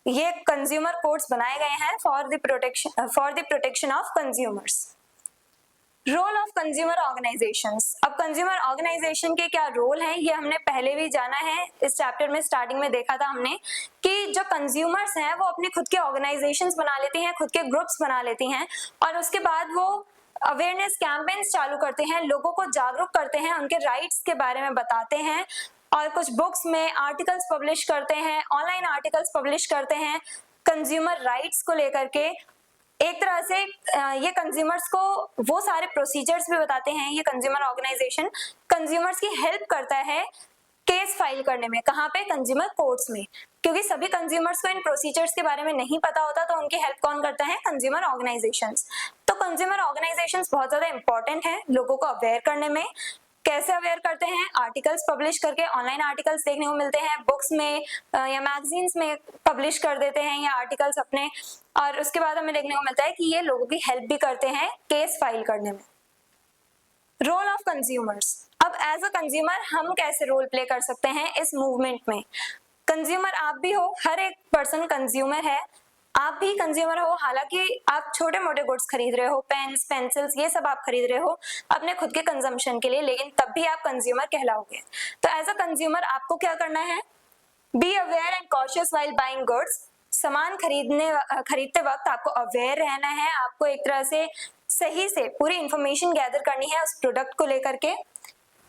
ये कंज्यूमर कोड्स बनाए गए हैं for the protection of consumers. Role of consumer organisations. अब कंज्यूमर ऑर्गेनाइजेशन के क्या रोल हैं ये हमने पहले भी जाना है, इस चैप्टर में स्टार्टिंग में देखा था हमने कि जो कंज्यूमर्स हैं वो अपने खुद के ऑर्गेनाइजेशंस बना लेती हैं, खुद के ग्रुप्स बना लेती हैं और उसके बाद वो अवेयरनेस कैंपेन्स चालू करते हैं, लोगों को जागरूक करते हैं, उनके राइट्स के बारे में बताते हैं और कुछ बुक्स में आर्टिकल्स पब्लिश करते हैं, ऑनलाइन आर्टिकल्स पब्लिश करते हैं कंज्यूमर राइट्स को लेकर के। एक तरह से ये कंज्यूमर्स को वो सारे प्रोसीजर्स भी बताते हैं। ये कंज्यूमर ऑर्गेनाइजेशन कंज्यूमर्स की हेल्प करता है केस फाइल करने में, कहाँ पे? कंज्यूमर कोर्ट्स में, क्योंकि सभी कंज्यूमर्स को इन प्रोसीजर्स के बारे में नहीं पता होता, तो उनकी हेल्प कौन करता है? Consumer organisations. तो कंज्यूमर ऑर्गेनाइजेशंस बहुत ज्यादा इंपॉर्टेंट है लोगों को अवेयर करने में। कैसे अवेयर करते हैं? आर्टिकल्स पब्लिश करके, ऑनलाइन आर्टिकल्स देखने को मिलते हैं, बुक्स में या मैगजीन्स में पब्लिश कर देते हैं ये आर्टिकल्स अपने, और उसके बाद हमें देखने को मिलता है कि ये लोगों की हेल्प भी करते हैं केस फाइल करने में। Role of consumers. अब एज अ कंज्यूमर हम कैसे रोल प्ले कर सकते हैं इस मूवमेंट में? कंज्यूमर आप भी हो, हर एक पर्सन कंज्यूमर है, आप भी कंज्यूमर हो। हालांकि आप छोटे मोटे गुड्स खरीद रहे हो, पेन्स, पेंसिल्स, ये सब आप खरीद रहे हो अपने खुद के कंजम्पशन के लिए, लेकिन तब भी आप कंज्यूमर कहलाओगे। तो एज अ कंज्यूमर आपको क्या करना है? Be aware and cautious while buying goods. सामान खरीदते वक्त आपको अवेयर रहना है, आपको एक तरह से सही से पूरी इंफॉर्मेशन गैदर करनी है उस प्रोडक्ट को लेकर के।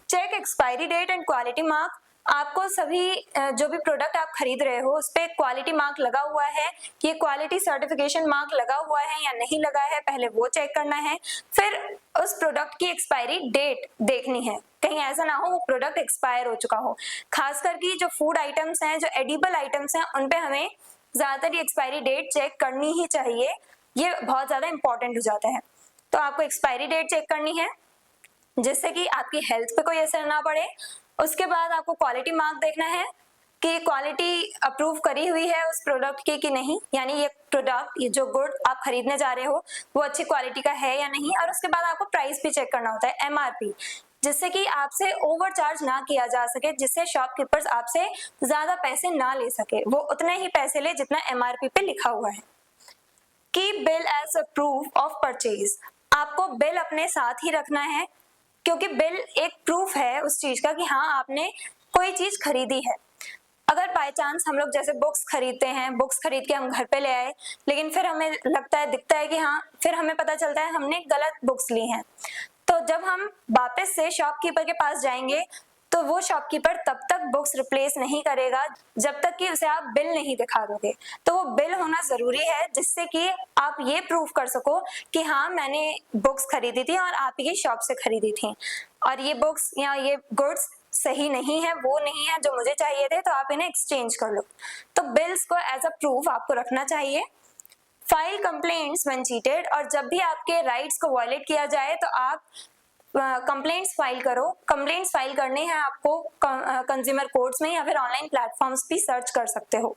Check expiry date and quality mark. आपको सभी जो भी प्रोडक्ट आप खरीद रहे हो उस पे क्वालिटी मार्क लगा हुआ है, ये क्वालिटी सर्टिफिकेशन मार्क लगा हुआ है या नहीं लगा है, पहले वो चेक करना है। फिर उस प्रोडक्ट की एक्सपायरी डेट देखनी है, कहीं ऐसा ना हो वो प्रोडक्ट एक्सपायर हो चुका हो। खासकर की जो फूड आइटम्स हैं, जो एडिबल आइटम्स हैं, उन पे हमें ज्यादातर ये एक्सपायरी डेट चेक करनी ही चाहिए, ये बहुत ज्यादा इंपॉर्टेंट हो जाता है। तो आपको एक्सपायरी डेट चेक करनी है जिससे कि आपकी हेल्थ पे कोई असर ना पड़े। उसके बाद आपको क्वालिटी मार्क देखना है कि क्वालिटी अप्रूव करी हुई है उस प्रोडक्ट की कि नहीं, यानी ये प्रोडक्ट, ये जो गुड आप खरीदने जा रहे हो वो अच्छी क्वालिटी का है या नहीं। और उसके बाद आपको प्राइस भी चेक करना होता है, एमआरपी, जिससे कि आपसे ओवर चार्ज ना किया जा सके, जिससे शॉपकीपर्स आपसे ज्यादा पैसे ना ले सके, वो उतने ही पैसे ले जितना एमआरपी पे लिखा हुआ है। Keep bill as a proof of purchase. आपको बिल अपने साथ ही रखना है, क्योंकि बिल एक प्रूफ है उस चीज का कि हाँ आपने कोई चीज खरीदी है। अगर बाय चांस हम लोग जैसे बुक्स खरीदते हैं, बुक्स खरीद के हम घर पे ले आए, लेकिन फिर हमें लगता है, दिखता है कि हाँ, फिर हमें पता चलता है हमने गलत बुक्स ली हैं, तो जब हम वापस से शॉपकीपर के पास जाएंगे तो वो शॉपकीपर तब तक बुक्स रिप्लेस नहीं करेगा जब तक कि उसे आप बिल नहीं दिखा दोगे। तो वो बिल होना जरूरी है जिससे कि आप ये प्रूफ कर सको कि हाँ मैंने बुक्स खरीदी थी और आप ही शॉप से खरीदी थी, और ये बुक्स या ये गुड्स सही नहीं है, वो नहीं है जो मुझे चाहिए थे, तो आप इन्हें एक्सचेंज कर लो। तो बिल्स को एज अ प्रूफ आपको रखना चाहिए। File complaints when cheated. और जब भी आपके राइट्स को वायलेट किया जाए तो आप कंप्लेंट्स फाइल करो। कंप्लेंट्स फाइल करने हैं आपको कंज्यूमर कोर्ट्स में या फिर ऑनलाइन प्लेटफॉर्म्स भी सर्च कर सकते हो।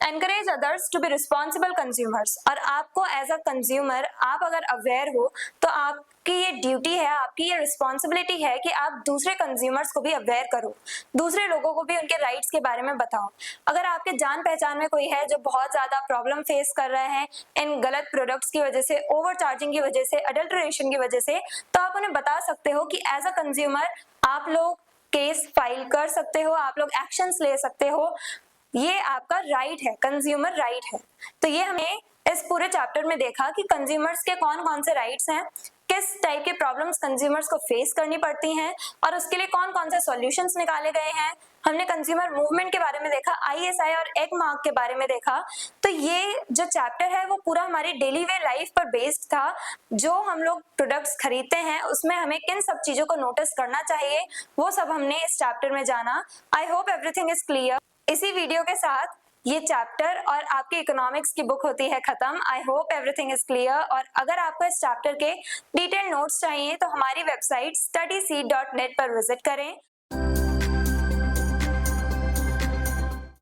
Encourage others to be responsible consumers. और आपको एज अ कंज्यूमर, आप अगर अवेयर हो तो आपकी ये ड्यूटी है, आपकी ये रिस्पॉन्सिबिलिटी है कि आप दूसरे कंज्यूमर्स को भी अवेयर करो, दूसरे लोगों को भी उनके राइट्स के बारे में बताओ। अगर आपके जान पहचान में कोई है जो बहुत ज्यादा प्रॉब्लम फेस कर रहा है इन गलत प्रोडक्ट्स की वजह से, ओवर चार्जिंग की वजह से, अडल्ट्रेशन की वजह से, तो आप उन्हें बता सकते हो कि एज अ कंज्यूमर आप लोग केस फाइल कर सकते हो, आप लोग एक्शंस ले सकते हो, ये आपका राइट है, कंज्यूमर राइट है। तो ये हमें इस पूरे चैप्टर में देखा कि कंज्यूमर्स के कौन कौन से राइट्स हैं, किस टाइप के प्रॉब्लम्स कंज्यूमर्स को फेस करनी पड़ती हैं और उसके लिए कौन कौन से सॉल्यूशंस निकाले गए हैं। हमने कंज्यूमर मूवमेंट के बारे में देखा, आईएसआई और एग मार्क के बारे में देखा। तो ये जो चैप्टर है वो पूरा हमारी डेली वे लाइफ पर बेस्ड था। जो हम लोग प्रोडक्ट्स खरीदते हैं उसमें हमें किन सब चीजों को नोटिस करना चाहिए, वो सब हमने इस चैप्टर में जाना। I hope everything is clear. इसी वीडियो के साथ ये चैप्टर और आपकी इकोनॉमिक्स की बुक होती है खत्म। I hope everything is clear. और अगर आपको इस चैप्टर के डिटेल नोट्स चाहिए तो हमारी वेबसाइट studyseed.net पर विजिट करें।